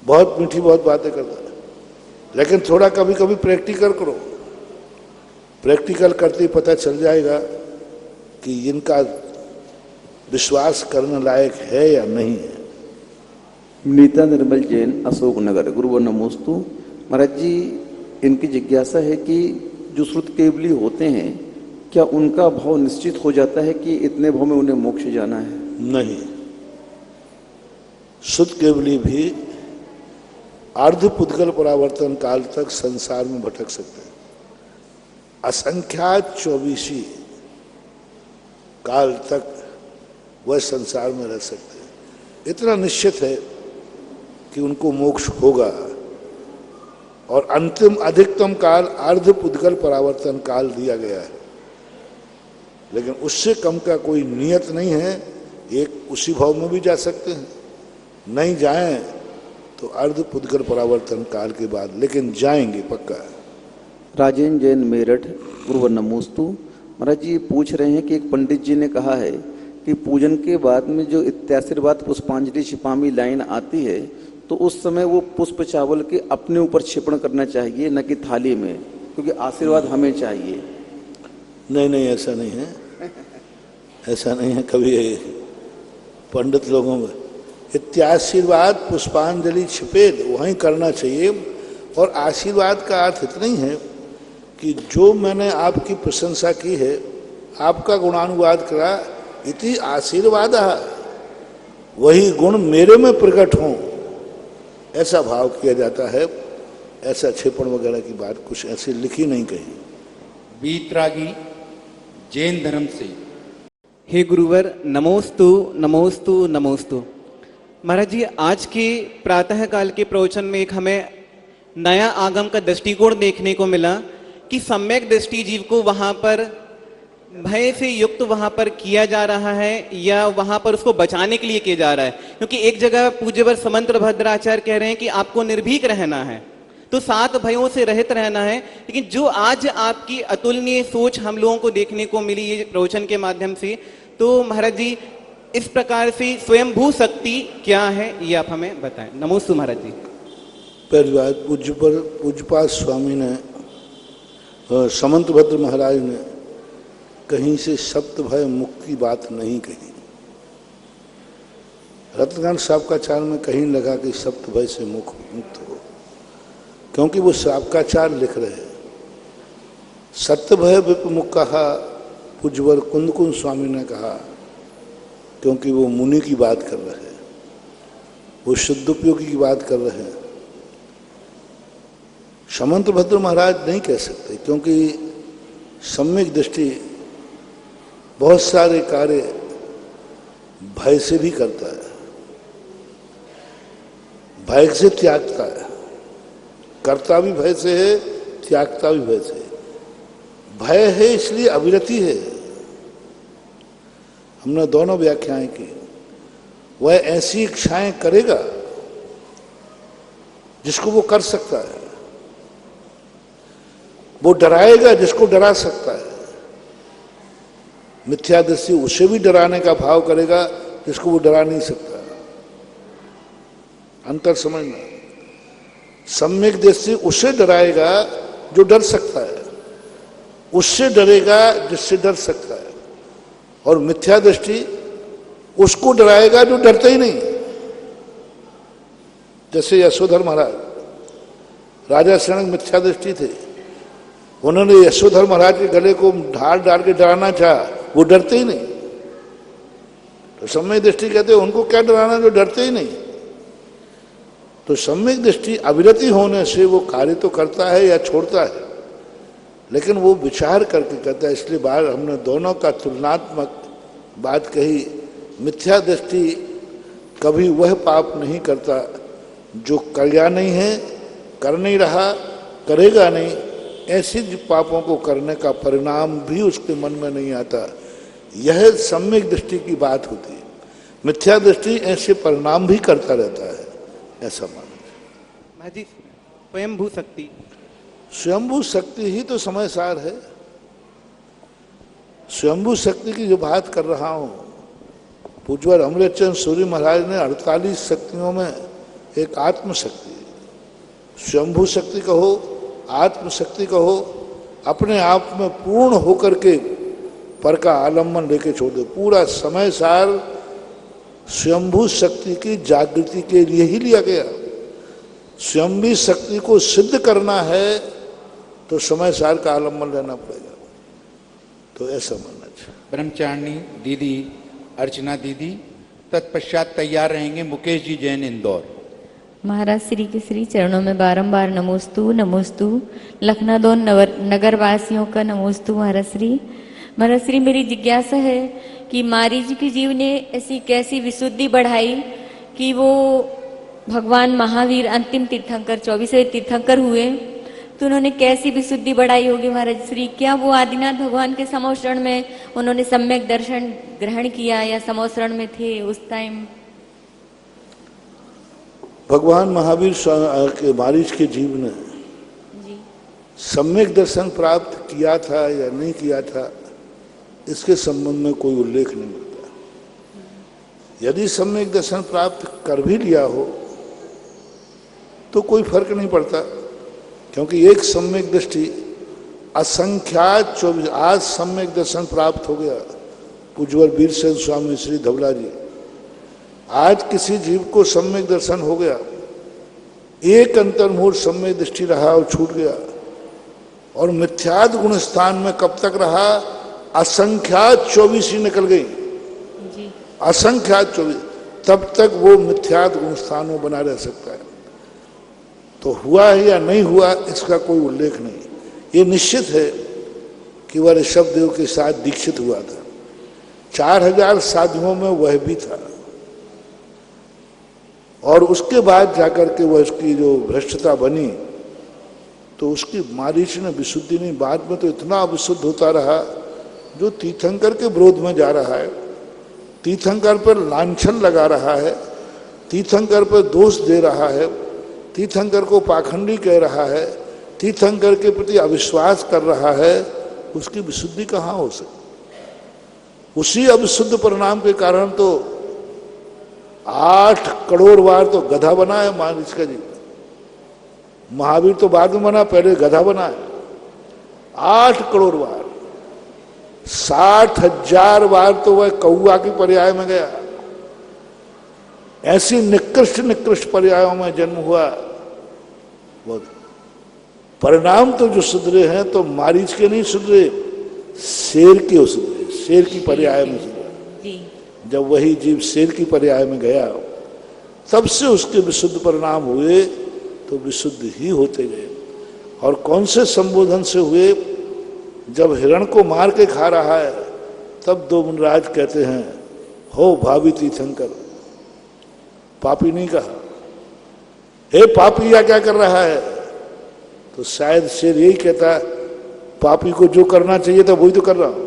बहुत मीठी बहुत बातें करता है, लेकिन थोड़ा कभी कभी प्रैक्टिकल करो। प्रैक्टिकल करते ही पता चल जाएगा कि इनका विश्वास करने लायक है या नहीं है। नीता निर्मल जैन, अशोक नगर, गुरुवर नमोस्तु। महाराज जी इनकी जिज्ञासा है कि जो श्रुत केवली होते हैं क्या उनका भाव निश्चित हो जाता है कि इतने भाव में उन्हें मोक्ष जाना है? नहीं, शुद्ध केवली भी अर्ध पुद्गल परावर्तन काल तक संसार में भटक सकते हैं। असंख्यात 24 काल तक वह संसार में रह सकते हैं। इतना निश्चित है कि उनको मोक्ष होगा। और अंतिम अधिकतम काल अर्ध पुद्गल परावर्तन काल दिया गया है, लेकिन उससे कम का कोई नियत नहीं है। एक उसी भाव में भी जा सकते हैं, नहीं जाएं तो अर्ध पुद्गल परावर्तन काल के बाद, लेकिन जाएंगे पक्का। राजेंद्र जैन मेरठ, गुरुवर नमोस्तु। महाराज जी पूछ रहे हैं कि एक पंडित जी ने कहा है कि पूजन के बाद में जो इत्याशीर्वाद पुष्पांजलि छिपामी लाइन आती है तो उस समय वो पुष्प चावल के अपने ऊपर छिपण करना चाहिए, न कि थाली में, क्योंकि आशीर्वाद हमें चाहिए। नहीं नहीं, ऐसा नहीं है, ऐसा नहीं है। कभी पंडित लोगों में इत्याशीर्वाद पुष्पांजलि छिपे वहीं करना चाहिए। और आशीर्वाद का अर्थ इतना ही है कि जो मैंने आपकी प्रशंसा की है, आपका गुणानुवाद करा, इति आशीर्वाद, वही गुण मेरे में प्रकट हों, ऐसा भाव किया जाता है। ऐसा छिपण वगैरह की बात कुछ ऐसी लिखी नहीं कहीं। बीतरागी जैन धर्म से। हे गुरुवर नमोस्तु नमोस्तु नमोस्तु। महाराज जी, आज के प्रातः काल के प्रवचन में एक हमें नया आगम का दृष्टिकोण देखने को मिला कि सम्यक दृष्टि जीव को वहां पर भय से युक्त वहां पर किया जा रहा है या वहां पर उसको बचाने के लिए किया जा रहा है। क्योंकि एक जगह पूज्यवर समंत भद्राचार्य कह रहे हैं कि आपको निर्भीक रहना है, तो 7 भयों से रहित रहना है। लेकिन जो आज आपकी अतुलनीय सोच हम लोगों को देखने को मिली ये प्रवचन के माध्यम से, तो महाराज जी इस प्रकार से स्वयंभू शक्ति क्या है ये आप हमें बताएं। नमोस्तु महाराज जी। पहली बात, पूज्यपाद स्वामी ने, समंत भद्र महाराज ने कहीं से सप्त भय मुक्त की बात नहीं कही। रत्नकांत साबकाचार में कहीं लगा कि सप्त भय से मुक्त हो, क्योंकि वो साबकाचार लिख रहे हैं। सत्य भय विपमुख कहा पूज्यवर कुंदकुंद स्वामी ने कहा, क्योंकि वो मुनि की बात कर रहे हैं, वो शुद्धोपयोगी की बात कर रहे हैं। समंत भद्र महाराज नहीं कह सकते, क्योंकि सम्यक दृष्टि बहुत सारे कार्य भय से भी करता है, भय से त्यागता है। करता भी भय से है, त्यागता भी भय से है। भय है इसलिए अविरति है। हमने दोनों व्याख्याएं की। वह ऐसी इच्छाएं करेगा जिसको वो कर सकता है, वो डराएगा जिसको डरा सकता है। मिथ्या दृष्टि उसे भी डराने का भाव करेगा जिसको वो डरा नहीं सकता। अंतर समझना। सम्यक दृष्टि उसे डराएगा जो डर सकता है, उससे डरेगा जिससे डर सकता है। और मिथ्या दृष्टि उसको डराएगा जो डरता ही नहीं। जैसे यशोधर महाराज, राजा शरणक मिथ्या दृष्टि थे, उन्होंने यशोधर महाराज के गले को ढाल डाल के डराना चाहा, वो डरते ही नहीं। तो सम्यक दृष्टि कहते हैं उनको क्या डराना जो डरते ही नहीं। तो सम्यक दृष्टि अविरति होने से वो कार्य तो करता है या छोड़ता है, लेकिन वो विचार करके करता है। इसलिए बाहर हमने दोनों का तुलनात्मक बात कही। मिथ्या दृष्टि कभी वह पाप नहीं करता जो कल्या नहीं है, कर नहीं रहा, करेगा नहीं। ऐसे पापों को करने का परिणाम भी उसके मन में नहीं आता। यह सम्यक दृष्टि की बात होती है। मिथ्या दृष्टि ऐसे परिणाम भी करता रहता है, ऐसा माना। स्वयंभू शक्ति, स्वयंभू शक्ति ही तो समय सार है। स्वयंभू शक्ति की जो बात कर रहा हूं, पूज्यवर अमृतचंद सूर्य महाराज ने 48 शक्तियों में एक आत्मशक्ति, स्वयंभू शक्ति कहो, आत्मशक्ति कहो, अपने आप में पूर्ण होकर के पर का आलम्बन लेके छोड़ दो। पूरा समय सार स्वयंभू शक्ति की जागृति के लिए ही लिया गया। स्वयंभू शक्ति को सिद्ध करना है तो समय सार का आलम्बन लेना पड़ेगा। तो ऐसा मानना चाहिए। ब्रह्मचारिणी दीदी अर्चना दीदी, तत्पश्चात तैयार रहेंगे मुकेश जी जैन इंदौर। महाराज श्री के श्री चरणों में बारंबार नमोस्तु नमोस्तु। लखनऊ नगर वासियों का नमोस्तु महाराज श्री। महाराज श्री, मेरी जिज्ञासा है कि मारी जी की जीव ने ऐसी कैसी विशुद्धि बढ़ाई कि वो भगवान महावीर अंतिम तीर्थंकर 24वें तीर्थंकर हुए, तो उन्होंने कैसी विशुद्धि बढ़ाई होगी महाराज श्री? क्या वो आदिनाथ भगवान के समोषण में उन्होंने सम्यक दर्शन ग्रहण किया या समोषण में थे उस टाइम? भगवान महावीर के मारीच के जीव ने सम्यक दर्शन प्राप्त किया था या नहीं किया था, इसके संबंध में कोई उल्लेख नहीं मिलता। यदि सम्यक दर्शन प्राप्त कर भी लिया हो तो कोई फर्क नहीं पड़ता, क्योंकि एक सम्यक दृष्टि असंख्यात 24। आज सम्यक दर्शन प्राप्त हो गया पूज्यवर वीरसेन स्वामी श्री धवला जी। आज किसी जीव को सम्यक दर्शन हो गया, एक अंतर्मुहूर्त सम्यक दृष्टि रहा और छूट गया, और मिथ्याद गुण स्थान में कब तक रहा? असंख्यात 24 ही निकल गई, असंख्यात 24, तब तक वो मिथ्याद गुण स्थान में बना रह सकता है। तो हुआ है या नहीं हुआ, इसका कोई उल्लेख नहीं। ये निश्चित है कि वह ऋषभदेव के साथ दीक्षित हुआ था, 4000 साधुओं में वह भी था, और उसके बाद जाकर के वह उसकी जो भ्रष्टता बनी तो उसकी मारीच ने विशुद्धि नहीं, बाद में तो इतना अविशुद्ध होता रहा जो तीर्थंकर के विरोध में जा रहा है, तीर्थंकर पर लांछन लगा रहा है, तीर्थंकर पर दोष दे रहा है, तीर्थंकर को पाखंडी कह रहा है, तीर्थंकर के प्रति अविश्वास कर रहा है, उसकी विशुद्धि कहाँ हो सकती? उसी अविशुद्ध परिणाम के कारण तो 8 करोड़ बार तो गधा बना है मारीच का जी। महावीर तो बाद में बना, पहले गधा बना है। 8 करोड़ बार, 60,000 बार तो वह कौआ की पर्याय में गया। ऐसी निकृष्ट निकृष्ट पर्यायों में जन्म हुआ। वो परिणाम तो जो सुधरे हैं तो मारीच के नहीं सुधरे, शेर के सुधरे, शेर की पर्याय में सुधरे। जब वही जीव शेर की पर्याय में गया, तब से उसके विशुद्ध परिणाम हुए, तो विशुद्ध ही होते गए। और कौन से संबोधन से हुए? जब हिरण को मार के खा रहा है, तब दो मुनिराज कहते हैं, हो भावी तीर्थंकर। पापी नहीं कहा, हे पापी या क्या कर रहा है? तो शायद शेर यही कहता है, पापी को जो करना चाहिए था वही तो कर रहा हूं।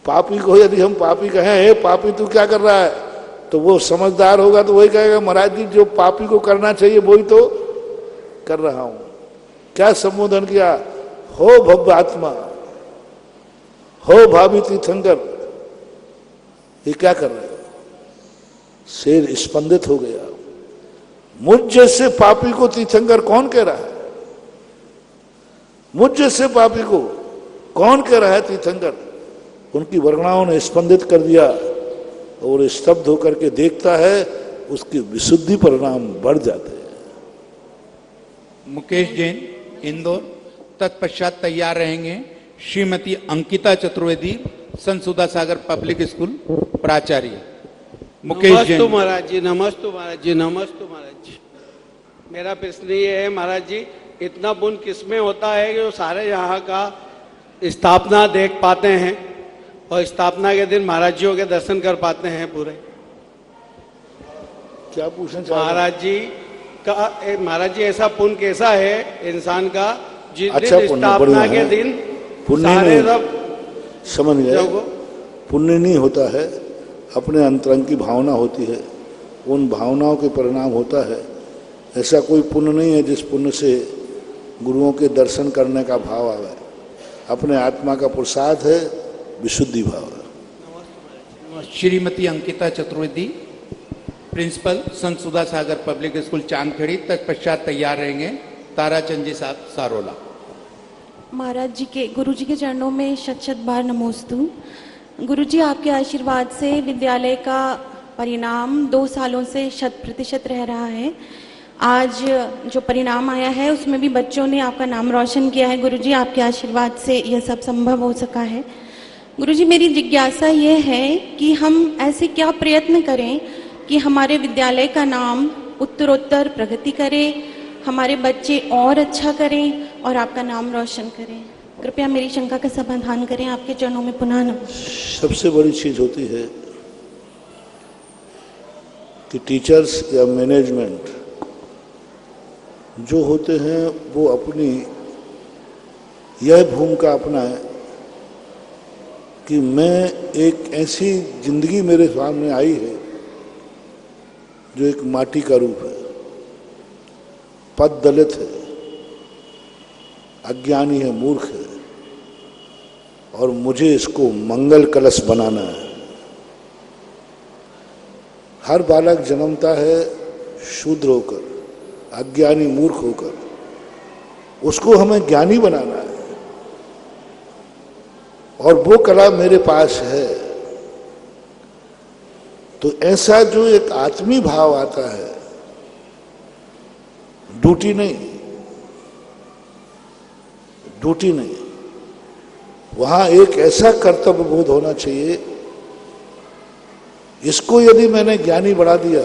पापी को यदि हम पापी कहें, हे पापी तू क्या कर रहा है, तो वो समझदार होगा तो वही कहेगा, महाराज जी जो पापी को करना चाहिए वही तो कर रहा हूं। क्या संबोधन किया? हो भव्य आत्मा, हो भावी तीर्थंकर, ये क्या कर रहे हो? शेर स्पंदित हो गया। मुझ जैसे पापी को तीर्थंकर कौन कह रहा है? मुझ जैसे पापी को कौन कह रहा है तीर्थंकर? उनकी वर्णनाओं ने स्पंदित कर दिया, और स्तब्ध होकर के देखता है, उसकी विशुद्धि परिणाम बढ़ जाते हैं। मुकेश जैन इंदौर, तत्पश्चात तैयार रहेंगे श्रीमती अंकिता चतुर्वेदी, संत सुधा सागर पब्लिक स्कूल प्राचार्य। मुकेश जैन। नमस्ते महाराज जी, नमस्ते महाराज जी, नमस्ते महाराज जी। मेरा प्रश्न ये है महाराज जी, इतना पुण्य किसमें होता है कि वो सारे यहाँ का स्थापना देख पाते हैं और स्थापना के दिन महाराज जियों के दर्शन कर पाते हैं पूरे? क्या पूछना चाह रहे हैं? महाराज जी ऐसा पुण्य कैसा है इंसान का जिस अच्छा, दिन स्थापना के दिन पुण्य सारे नहीं, समझ गए, पुण्य नहीं होता है, अपने अंतरंग की भावना होती है, उन भावनाओं के परिणाम होता है। ऐसा कोई पुण्य नहीं है जिस पुण्य से गुरुओं के दर्शन करने का भाव आवे। अपने आत्मा का प्रसाद है, विशुद्धि भाव है। श्रीमती अंकिता चतुर्वेदी, प्रिंसिपल संत सुधा सागर पब्लिक स्कूल चांदखेड़ी, तत्पश्चात तैयार रहेंगे ताराचंद जी साहब सारोला। महाराज जी के, गुरु जी के चरणों में शत शत बार नमोस्तु। गुरु जी, आपके आशीर्वाद से विद्यालय का परिणाम 2 सालों से 100% रह रहा है। आज जो परिणाम आया है उसमें भी बच्चों ने आपका नाम रोशन किया है। गुरुजी आपके आशीर्वाद से यह सब संभव हो सका है। गुरुजी मेरी जिज्ञासा ये है कि हम ऐसे क्या प्रयत्न करें कि हमारे विद्यालय का नाम उत्तरोत्तर प्रगति करे, हमारे बच्चे और अच्छा करें और आपका नाम रोशन करें। कृपया मेरी शंका का समाधान करें। आपके चरणों में पुनः नमस्कार। सबसे बड़ी चीज होती है कि टीचर्स या मैनेजमेंट जो होते हैं वो अपनी यह भूमिका अपनाएं कि मैं एक ऐसी जिंदगी मेरे सामने आई है जो एक माटी का रूप है, पद दलित है, अज्ञानी है, मूर्ख है, और मुझे इसको मंगल कलश बनाना है। हर बालक जन्मता है शूद्र होकर, अज्ञानी मूर्ख होकर, उसको हमें ज्ञानी बनाना है और वो कला मेरे पास है। तो ऐसा जो एक आत्मी भाव आता है, ड्यूटी नहीं, वहां एक ऐसा कर्तव्य बोध होना चाहिए, इसको यदि मैंने ज्ञानी बढ़ा दिया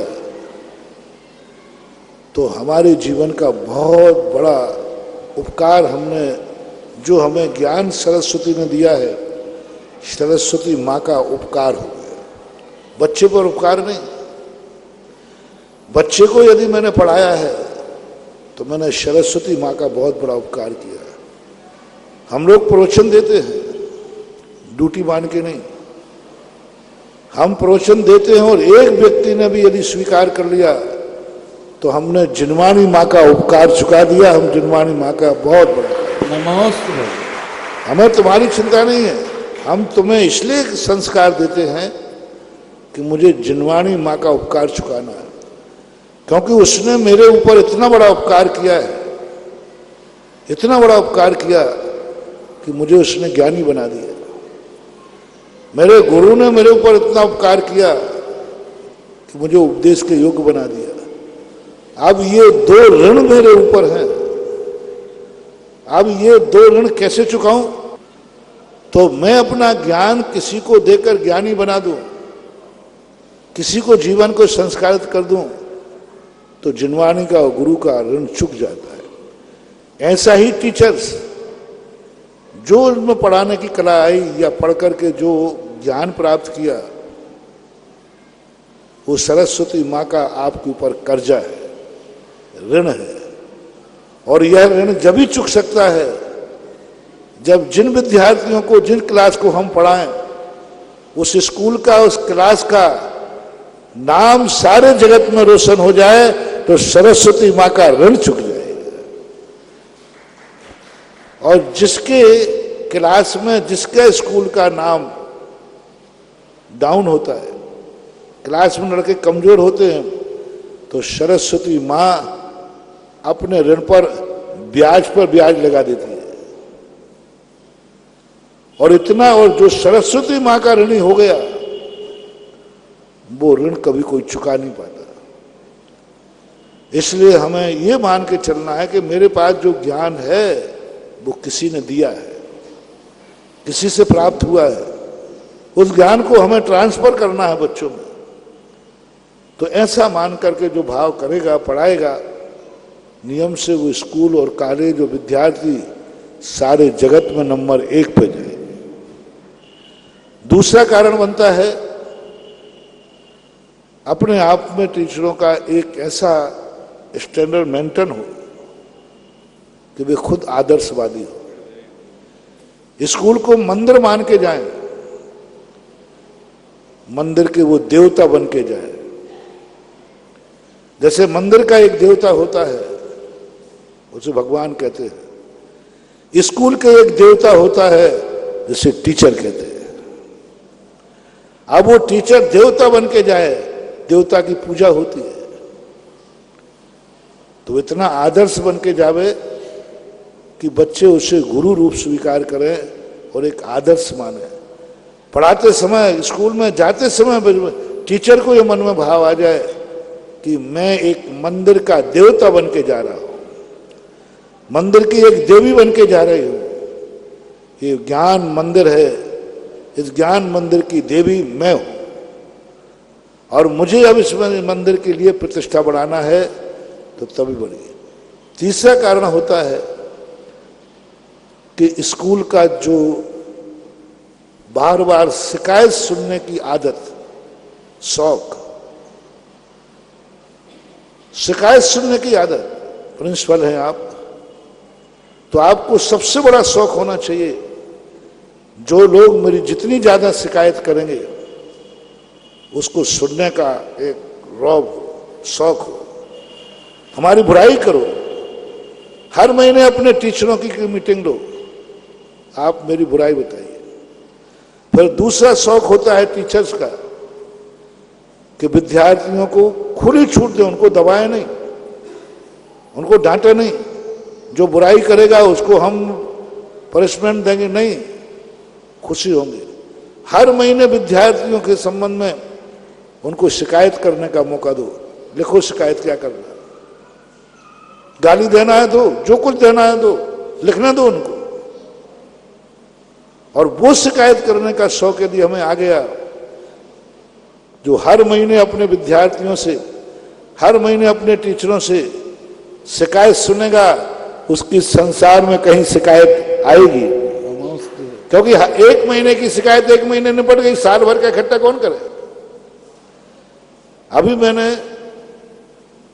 तो हमारे जीवन का बहुत बड़ा उपकार हमने, जो हमें ज्ञान सरस्वती ने दिया है, सरस्वती माँ का उपकार हो गया। बच्चे पर उपकार नहीं, बच्चे को यदि मैंने पढ़ाया है तो मैंने सरस्वती माँ का बहुत बड़ा उपकार किया है। हम लोग प्रवचन देते हैं ड्यूटी मान के नहीं, हम प्रवचन देते हैं और एक व्यक्ति ने भी यदि स्वीकार कर लिया तो हमने जिनवानी माँ का उपकार चुका दिया। हम जिनवानी माँ का बहुत बड़ा नमस्ते। हमें तुम्हारी चिंता नहीं है, हम तुम्हें इसलिए संस्कार देते हैं कि मुझे जिनवानी माँ का उपकार चुकाना है, क्योंकि उसने मेरे ऊपर इतना बड़ा उपकार किया है, इतना बड़ा उपकार किया कि मुझे उसने ज्ञानी बना दिया। मेरे गुरु ने मेरे ऊपर इतना उपकार किया कि मुझे उपदेश के योग्य बना दिया। अब ये दो ऋण मेरे ऊपर हैं, अब ये दो ऋण कैसे चुकाऊं? तो मैं अपना ज्ञान किसी को देकर ज्ञानी बना दूं, किसी को जीवन को संस्कारित कर दूं, तो जिनवानी का और गुरु का ऋण चुक जाता है। ऐसा ही टीचर्स, जो उनमें पढ़ाने की कला आई या पढ़ करके जो ज्ञान प्राप्त किया, वो सरस्वती माँ का आपके ऊपर कर्जा है, ऋण है। और यह ऋण जब ही चुक सकता है जब जिन विद्यार्थियों को, जिन क्लास को हम पढ़ाएं, उस स्कूल का, उस क्लास का नाम सारे जगत में रोशन हो जाए, तो सरस्वती माँ का ऋण चुक जाएगा। और जिसके क्लास में, जिसके स्कूल का नाम डाउन होता है, क्लास में लड़के कमजोर होते हैं, तो सरस्वती माँ अपने ऋण पर ब्याज लगा देती है। और इतना, और जो सरस्वती माँ का ऋणी हो गया वो ऋण कभी कोई चुका नहीं पाता। इसलिए हमें ये मान के चलना है कि मेरे पास जो ज्ञान है वो किसी ने दिया है, किसी से प्राप्त हुआ है, उस ज्ञान को हमें ट्रांसफर करना है बच्चों में। तो ऐसा मान करके जो भाव करेगा, पढ़ाएगा, नियम से वो स्कूल और कॉलेज और विद्यार्थी सारे जगत में नंबर 1 पे जाए। दूसरा कारण बनता है अपने आप में टीचरों का एक ऐसा स्टैंडर्ड मेंटेन हो कि वे खुद आदर्शवादी हो। स्कूल को मंदिर मान के जाएं, मंदिर के वो देवता बन के जाएं। जैसे मंदिर का एक देवता होता है, उसे भगवान कहते हैं। स्कूल के एक देवता होता है जिसे टीचर कहते हैं। अब वो टीचर देवता बन के जाए, देवता की पूजा होती है, तो इतना आदर्श बन के जावे कि बच्चे उसे गुरु रूप स्वीकार करें और एक आदर्श माने। पढ़ाते समय, स्कूल में जाते समय टीचर को ये मन में भाव आ जाए कि मैं एक मंदिर का देवता बन के जा रहा हूं, मंदिर की एक देवी बन के जा रही हूं। ये ज्ञान मंदिर है, इस ज्ञान मंदिर की देवी मैं हूं और मुझे अब इस मंदिर के लिए प्रतिष्ठा बढ़ाना है तो तभी बढ़िए। तीसरा कारण होता है कि स्कूल का जो बार बार शिकायत सुनने की आदत, शौक, शिकायत सुनने की आदत, प्रिंसिपल हैं आप तो आपको सबसे बड़ा शौक होना चाहिए, जो लोग मेरी जितनी ज्यादा शिकायत करेंगे उसको सुनने का एक रौब शौक हो। हमारी बुराई करो, हर महीने अपने टीचरों की मीटिंग लो, आप मेरी बुराई बताइए। फिर दूसरा शौक होता है टीचर्स का कि विद्यार्थियों को खुली छूट दें, उनको दबाएं नहीं, उनको डांटे नहीं, जो बुराई करेगा उसको हम पनिशमेंट देंगे नहीं, खुशी होंगे। हर महीने विद्यार्थियों के संबंध में उनको शिकायत करने का मौका दो, लिखो शिकायत क्या करना है, गाली देना है तो, जो कुछ देना है तो लिखने दो उनको। और वो शिकायत करने का शौक यदि हमें आ गया, जो हर महीने अपने विद्यार्थियों से, हर महीने अपने टीचरों से शिकायत सुनेगा, उसकी संसार में कहीं शिकायत आएगी, क्योंकि एक महीने की शिकायत एक महीने निपट गई, साल भर का इकट्ठा कौन करे। अभी मैंने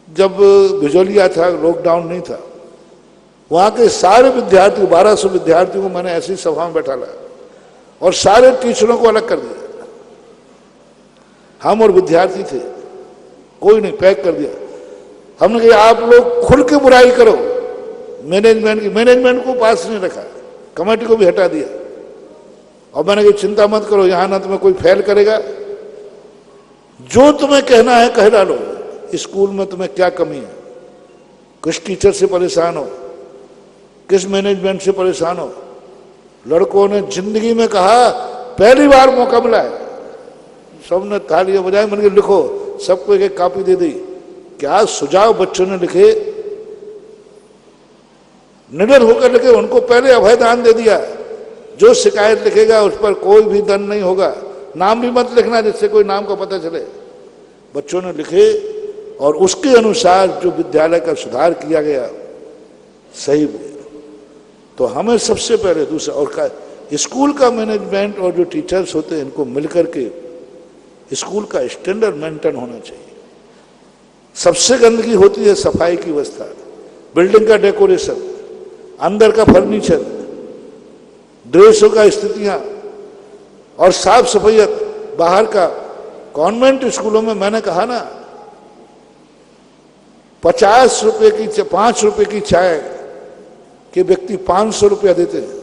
जब भिजोलिया था, लॉकडाउन नहीं था, वहां के सारे विद्यार्थियों, 1200 विद्यार्थियों को मैंने ऐसी सभा में बैठा लाया और सारे टीचरों को अलग कर दिया। हम और विद्यार्थी थे, कोई नहीं, पैक कर दिया। हमने कहा आप लोग खुल के बुराई करो, मैनेजमेंट की, मैनेजमेंट को पास नहीं रखा, कमेटी को भी हटा दिया। और मैंने कहा चिंता मत करो, यहां ना तुम्हें कोई फेल करेगा, जो तुम्हें कहना है कह डालो। स्कूल में तुम्हें क्या कमी है, किस टीचर से परेशान हो, किस मैनेजमेंट से परेशान हो। लड़कों ने जिंदगी में कहा पहली बार मौका मिला है, सबने तालियां बजाई। मैंने कहा लिखो, सबको एक कॉपी दे दी। क्या सुझाव बच्चों ने लिखे, निडर होकर लिखे, उनको पहले अभयदान दे दिया। जो शिकायत लिखेगा उस पर कोई भी दंड नहीं होगा, नाम भी मत लिखना जिससे कोई नाम का पता चले। बच्चों ने लिखे और उसके अनुसार जो विद्यालय का सुधार किया गया सही हुआ। तो हमें सबसे पहले दूसरा, और स्कूल का मैनेजमेंट और जो टीचर्स होते हैं इनको मिलकर के स्कूल का स्टैंडर्ड मेंटेन होना चाहिए। सबसे गंदगी होती है सफाई की व्यवस्था, बिल्डिंग का डेकोरेशन, अंदर का फर्नीचर, ड्रेसों का स्थितियां और साफ सफाइयत बाहर का। कॉन्वेंट स्कूलों में मैंने कहा ना, 50 रुपए की, 5 रुपए की चाय के व्यक्ति 500 रुपया देते हैं।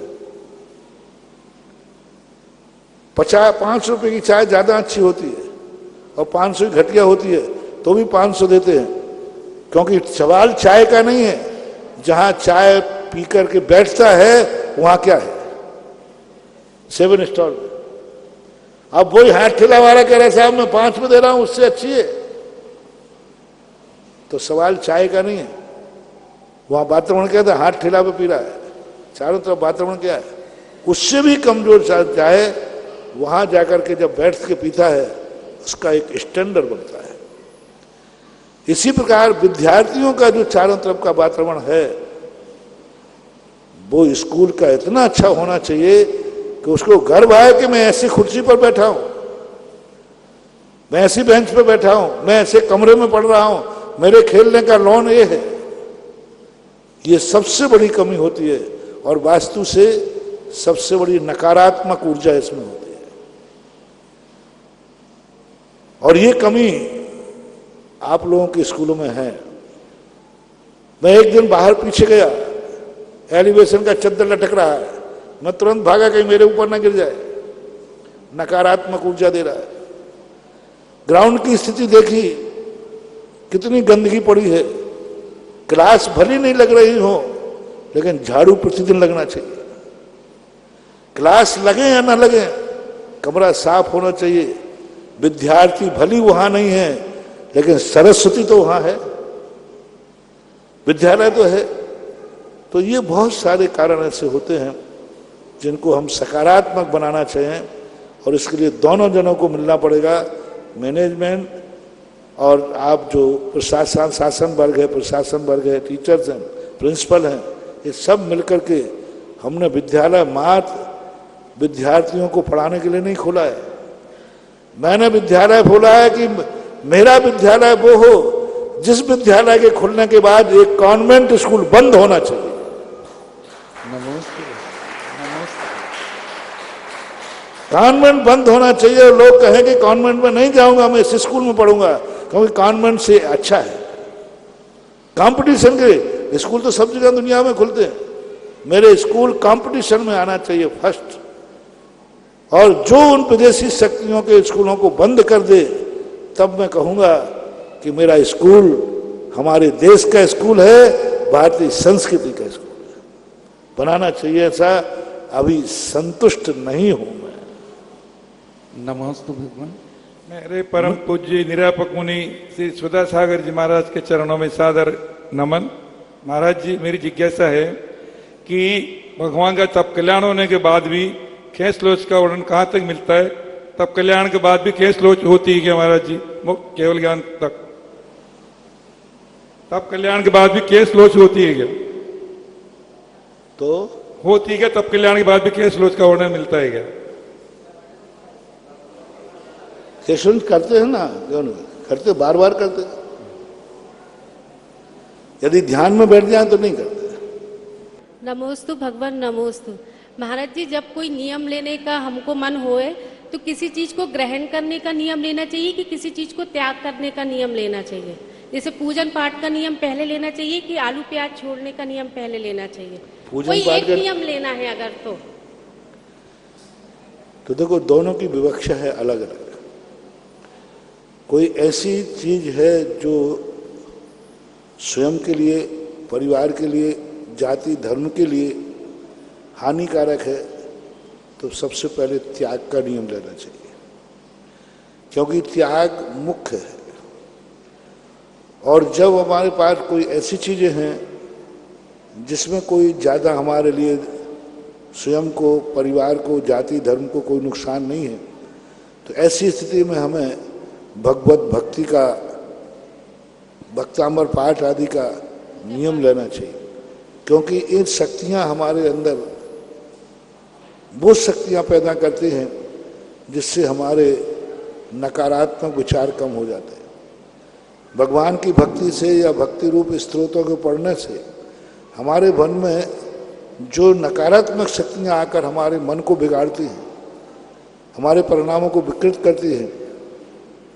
5 रुपए की चाय ज्यादा अच्छी होती है और 500 की घटिया होती है तो भी 500 देते हैं, क्योंकि सवाल चाय का नहीं है। जहां चाय पी करके बैठता है वहां क्या है, 7 स्टार में। अब वही हाथ ठेला वाला कह रहा साहब मैं 5 में दे रहा हूं, उससे अच्छी है। तो सवाल चाय का नहीं है, वहां वातावरण क्या था, हाथ ठेला पे पी रहा है, चारों तरफ वातावरण क्या है, उससे भी कमजोर चाहे वहां जाकर के जब बैठ के पीता है उसका एक स्टैंडर्ड बनता है। इसी प्रकार विद्यार्थियों का जो चारों तरफ का वातावरण है वो स्कूल का इतना अच्छा होना चाहिए कि उसको गर्व आए कि मैं ऐसी कुर्सी पर बैठा हूं, मैं ऐसी बेंच पर बैठा हूं, मैं ऐसे कमरे में पढ़ रहा हूं, मेरे खेलने का लॉन ये है। ये सबसे बड़ी कमी होती है और वास्तु से सबसे बड़ी नकारात्मक ऊर्जा इसमें होती है। और ये कमी आप लोगों के स्कूलों में है। मैं एक दिन बाहर पीछे गया, एलिवेशन का चद्दर लटक रहा है, मैं तुरंत भागा कहीं मेरे ऊपर ना गिर जाए, नकारात्मक ऊर्जा दे रहा है। ग्राउंड की स्थिति देखी, कितनी गंदगी पड़ी है। क्लास भली नहीं लग रही हो लेकिन झाड़ू प्रतिदिन लगना चाहिए। क्लास लगे या ना लगे, कमरा साफ होना चाहिए। विद्यार्थी भली वहां नहीं है लेकिन सरस्वती तो वहाँ है, विद्यालय तो है। तो ये बहुत सारे कारण ऐसे होते हैं जिनको हम सकारात्मक बनाना चाहिए, और इसके लिए दोनों जनों को मिलना पड़ेगा, मैनेजमेंट और आप जो प्रशासन शासन वर्ग है, प्रशासन वर्ग है, टीचर्स हैं, प्रिंसिपल हैं, ये सब मिलकर के हमने विद्यालय मात्र विद्यार्थियों को पढ़ाने के लिए नहीं खोला है। मैंने विद्यालय खोला है कि मेरा विद्यालय वो हो जिस विद्यालय के खुलने के बाद एक कॉन्वेंट स्कूल बंद होना चाहिए। कॉन्वेंट बंद होना चाहिए। लोग कहें कि कॉन्वेंट में नहीं जाऊंगा, मैं इस स्कूल में पढ़ूंगा, क्योंकि कॉन्वेंट से अच्छा है। कंपटीशन के स्कूल तो सब जगह दुनिया में खुलते हैं, मेरे स्कूल कंपटीशन में आना चाहिए फर्स्ट। और जो उन विदेशी शक्तियों के स्कूलों को बंद कर दे, तब मैं कहूंगा कि मेरा स्कूल हमारे देश का स्कूल है, भारतीय संस्कृति का स्कूल है। बनाना चाहिए ऐसा। अभी संतुष्ट नहीं हूं मैं। नमोस्तु भगवान। मेरे परम पूज्य निरापक मुनि श्री सुधा सागर जी महाराज के चरणों में सादर नमन। महाराज जी, मेरी जिज्ञासा है कि भगवान का तप कल्याण होने के बाद भी खेस लोच का वर्णन कहाँ तक मिलता है? तप कल्याण के बाद भी खेस लोच होती है क्या महाराज जी? केवल ज्ञान तक। तप कल्याण के बाद भी केस लोच होती है क्या? तो होती है क्या? तप कल्याण के बाद भी केस लोच का वर्णन मिलता है क्या? केशुन करते हैं ना, क्यों नहीं करते, बार बार करते। यदि ध्यान में बैठ जाए तो नहीं करते। नमोस्तु भगवान, नमोस्तु। महाराज जी, जब कोई नियम लेने का हमको मन होए तो किसी चीज को ग्रहण करने का नियम लेना चाहिए कि किसी चीज को त्याग करने का नियम लेना चाहिए? जैसे पूजन पाठ का नियम पहले लेना चाहिए कि आलू प्याज छोड़ने का नियम पहले लेना चाहिए? कोई एक नियम लेना है अगर तो देखो, दोनों की विवक्षा है अलग अलग। कोई ऐसी चीज है जो स्वयं के लिए, परिवार के लिए, जाति धर्म के लिए हानिकारक है, तो सबसे पहले त्याग का नियम लेना चाहिए, क्योंकि त्याग मुख्य है। और जब हमारे पास कोई ऐसी चीजें हैं जिसमें कोई ज्यादा हमारे लिए, स्वयं को, परिवार को, जाति धर्म को कोई नुकसान नहीं है, तो ऐसी स्थिति में हमें भगवत भक्ति का, भक्तामर पाठ आदि का नियम लेना चाहिए, क्योंकि इन शक्तियां हमारे अंदर वो शक्तियां पैदा करती हैं जिससे हमारे नकारात्मक विचार कम हो जाते हैं। भगवान की भक्ति से या भक्ति रूप स्त्रोतों को पढ़ने से हमारे मन में जो नकारात्मक शक्तियां आकर हमारे मन को बिगाड़ती हैं, हमारे परिणामों को विकृत करती हैं,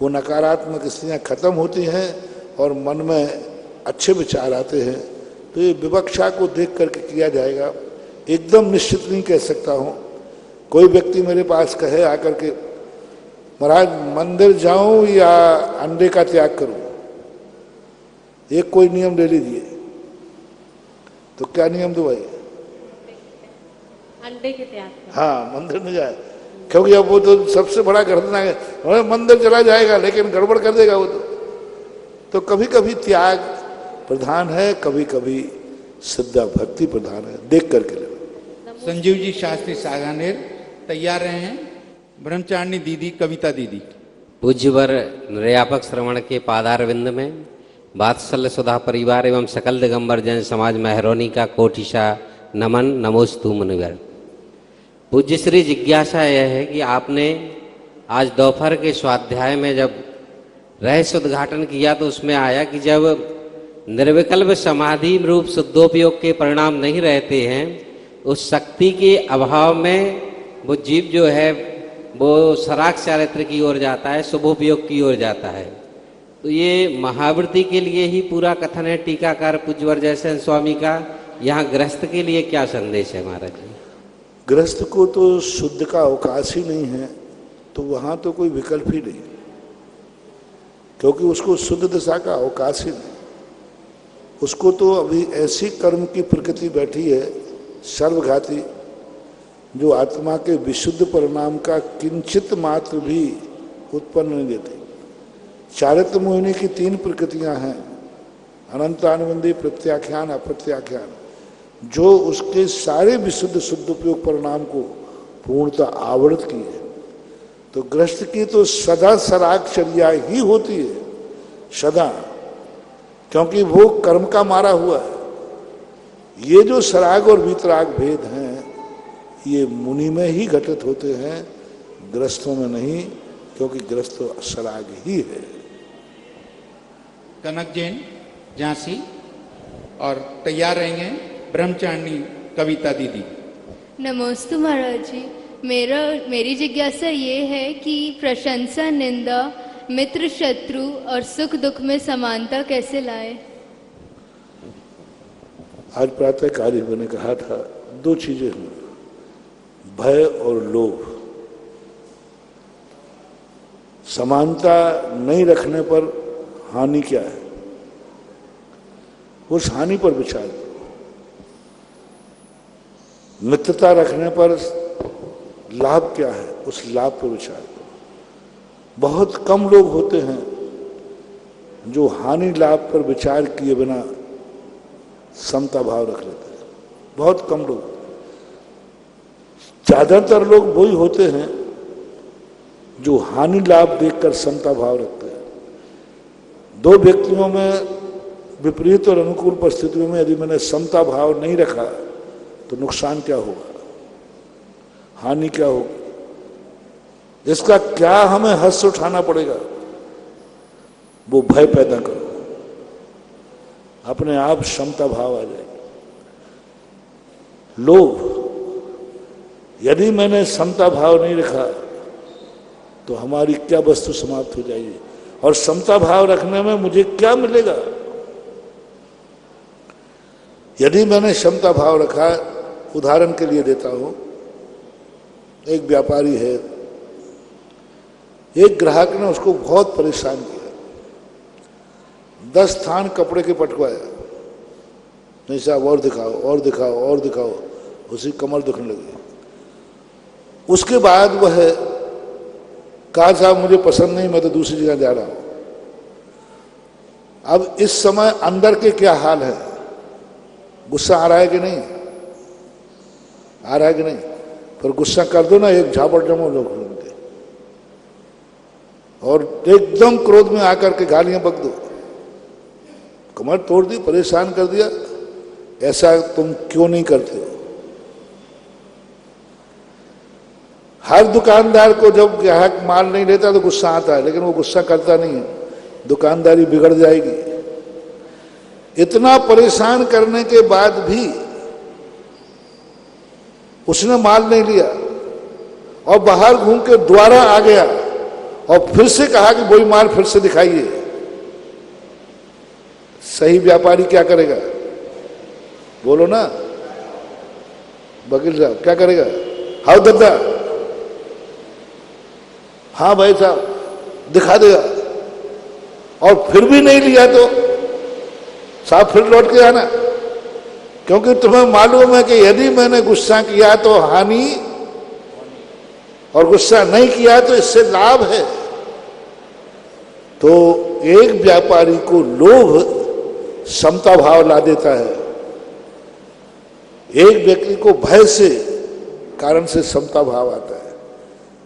वो नकारात्मक स्थितियाँ खत्म होती हैं और मन में अच्छे विचार आते हैं। तो ये विवक्षा को देख करके किया जाएगा। एकदम निश्चित नहीं कह सकता हूँ। कोई व्यक्ति मेरे पास कहे आकर के, महाराज मंदिर जाऊं या अंडे का त्याग करूं, एक कोई नियम ले लीजिए, तो क्या नियम दो भाई? अंडे के त्याग। हाँ, मंदिर में जाए, क्योंकि अब वो तो सबसे बड़ा घटना है, मंदिर चला जाएगा लेकिन गड़बड़ कर देगा वो तो कभी कभी त्याग प्रधान है, कभी कभी श्रद्धा भक्ति प्रधान है, देख करके ले। संजीव जी शास्त्री सागानेर तैयार रहे हैं। ब्रह्मचारिणी दीदी, कविता दीदी। पूज्यवर निर्यापक श्रवण के पादारविंद में वात्सल्य सुधा परिवार एवं सकल दिगंबर जैन समाज महरौनी का कोटिशा नमन। नमोस्तु मुनिवर। पूज्य श्री, जिज्ञासा यह है कि आपने आज दोपहर के स्वाध्याय में जब रहस्य उद्घाटन किया तो उसमें आया कि जब निर्विकल्प समाधि रूप शुद्धोपयोग के परिणाम नहीं रहते हैं, उस शक्ति के अभाव में वो जीव जो है वो सराग चारित्र की ओर जाता है, शुभोपयोग की ओर जाता है। तो ये महावृत्ति के लिए ही पूरा कथन है टीकाकार पूज्यवर जयसेन स्वामी का। यहाँ गृहस्थ के लिए क्या संदेश है महाराज जी? गृहस्थ को तो शुद्ध का अवकाश ही नहीं है, तो वहाँ तो कोई विकल्प ही नहीं, क्योंकि उसको शुद्ध दशा का अवकाश ही नहीं। उसको तो अभी ऐसी कर्म की प्रकृति बैठी है सर्वघाती, जो आत्मा के विशुद्ध परिणाम का किंचित मात्र भी उत्पन्न नहीं देती। चारित्र मोहिनी की 3 प्रकृतियां हैं, अनंतानुबंधी, प्रत्याख्यान, अप्रत्याख्यान, जो उसके सारे विशुद्ध शुद्ध उपयोग परिणाम को पूर्णतः आवृत किए। तो गृहस्थ की तो सदा सरागचर्या ही होती है, सदा, क्योंकि वो कर्म का मारा हुआ है। ये जो सराग और वितराग भेद हैं, ये मुनि में ही घटित होते हैं, गृहस्थों में नहीं, क्योंकि गृहस्थ तो सराग ही है। कनक जैन झांसी और तैयार रहेंगे ब्रह्मचारिणी कविता दीदी। नमस्ते महाराज जी, मेरी जिज्ञासा ये है कि प्रशंसा, निंदा, मित्र, शत्रु और सुख दुख में समानता कैसे लाए? आज प्रातः काल मैंने कहा था 2 चीजें हुई, भय और लोभ। समानता नहीं रखने पर हानि क्या है, उस हानि पर विचार करो। मित्रता रखने पर लाभ क्या है, उस लाभ पर विचार करो। बहुत कम लोग होते हैं जो हानि लाभ पर विचार किए बिना समता भाव रख लेते हैं, बहुत कम लोग। ज्यादातर लोग वही होते हैं जो हानि लाभ देखकर समता भाव रखते हैं। 2 व्यक्तियों में विपरीत और अनुकूल परिस्थितियों में यदि मैंने समता भाव नहीं रखा तो नुकसान क्या होगा, हानि क्या होगी, इसका क्या हमें हर्ष उठाना पड़ेगा? वो भय पैदा करो, अपने आप समता भाव आ जाएगा। लोभ, यदि मैंने समता भाव नहीं रखा तो हमारी क्या वस्तु समाप्त हो जाएगी, और समता भाव रखने में मुझे क्या मिलेगा? यदि मैंने समता भाव रखा, उदाहरण के लिए देता हूं, एक व्यापारी है, एक ग्राहक ने उसको बहुत परेशान किया, 10 थान कपड़े के पटवाया, नहीं साहब और दिखाओ और दिखाओ और दिखाओ, उसी कमर दुखने लगी। उसके बाद वह कहा साहब मुझे पसंद नहीं, मैं तो दूसरी जगह जा रहा हूं। अब इस समय अंदर के क्या हाल है, गुस्सा आ रहा है कि नहीं, आ रहा है कि नहीं? फिर गुस्सा कर दो ना, एक झापड़ जमो लोग उनके, और एकदम क्रोध में आकर के गालियां बक दो, कमर तोड़ दी, परेशान कर दिया, ऐसा तुम क्यों नहीं करते हो? हर दुकानदार को जब ग्राहक माल नहीं लेता तो गुस्सा आता है, लेकिन वो गुस्सा करता नहीं है, दुकानदारी बिगड़ जाएगी। इतना परेशान करने के बाद भी उसने माल नहीं लिया और बाहर घूम के दोबारा आ गया और फिर से कहा कि वही माल फिर से दिखाइए। सही व्यापारी क्या करेगा, बोलो ना वकील साहब, क्या करेगा? हाउ दद्दा, हाँ भाई साहब दिखा देगा, और फिर भी नहीं लिया तो साहब फिर लौट के आना, क्योंकि तुम्हें मालूम है कि यदि मैंने गुस्सा किया तो हानि, और गुस्सा नहीं किया तो इससे लाभ है। तो एक व्यापारी को लोभ समता भाव ला देता है, एक व्यक्ति को भय से कारण से समता भाव आता है।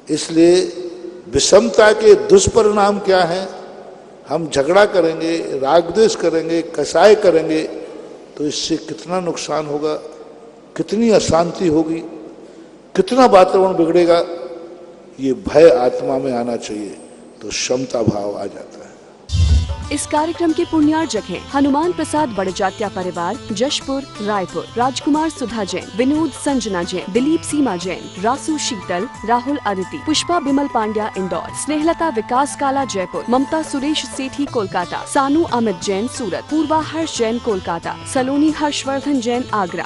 इसलिए विषमता के दुष्परिणाम क्या है? हम झगड़ा करेंगे, राग द्वेष करेंगे, कसाय करेंगे, तो इससे कितना नुकसान होगा, कितनी अशांति होगी, कितना वातावरण बिगड़ेगा। ये भय आत्मा में आना चाहिए तो समता भाव आ जाता है। इस कार्यक्रम के पुण्यार्जक हैं हनुमान प्रसाद बड़जात्या परिवार, जशपुर, रायपुर, राजकुमार सुधा जैन, विनोद संजना जैन, दिलीप सीमा जैन, रासु शीतल, राहुल अदिति, पुष्पा बिमल पांड्या इंदौर, स्नेहलता विकास काला जयपुर, ममता सुरेश सेठी कोलकाता, सानू अमित जैन सूरत, पूर्वा हर्ष जैन कोलकाता, सलोनी हर्षवर्धन जैन आगरा।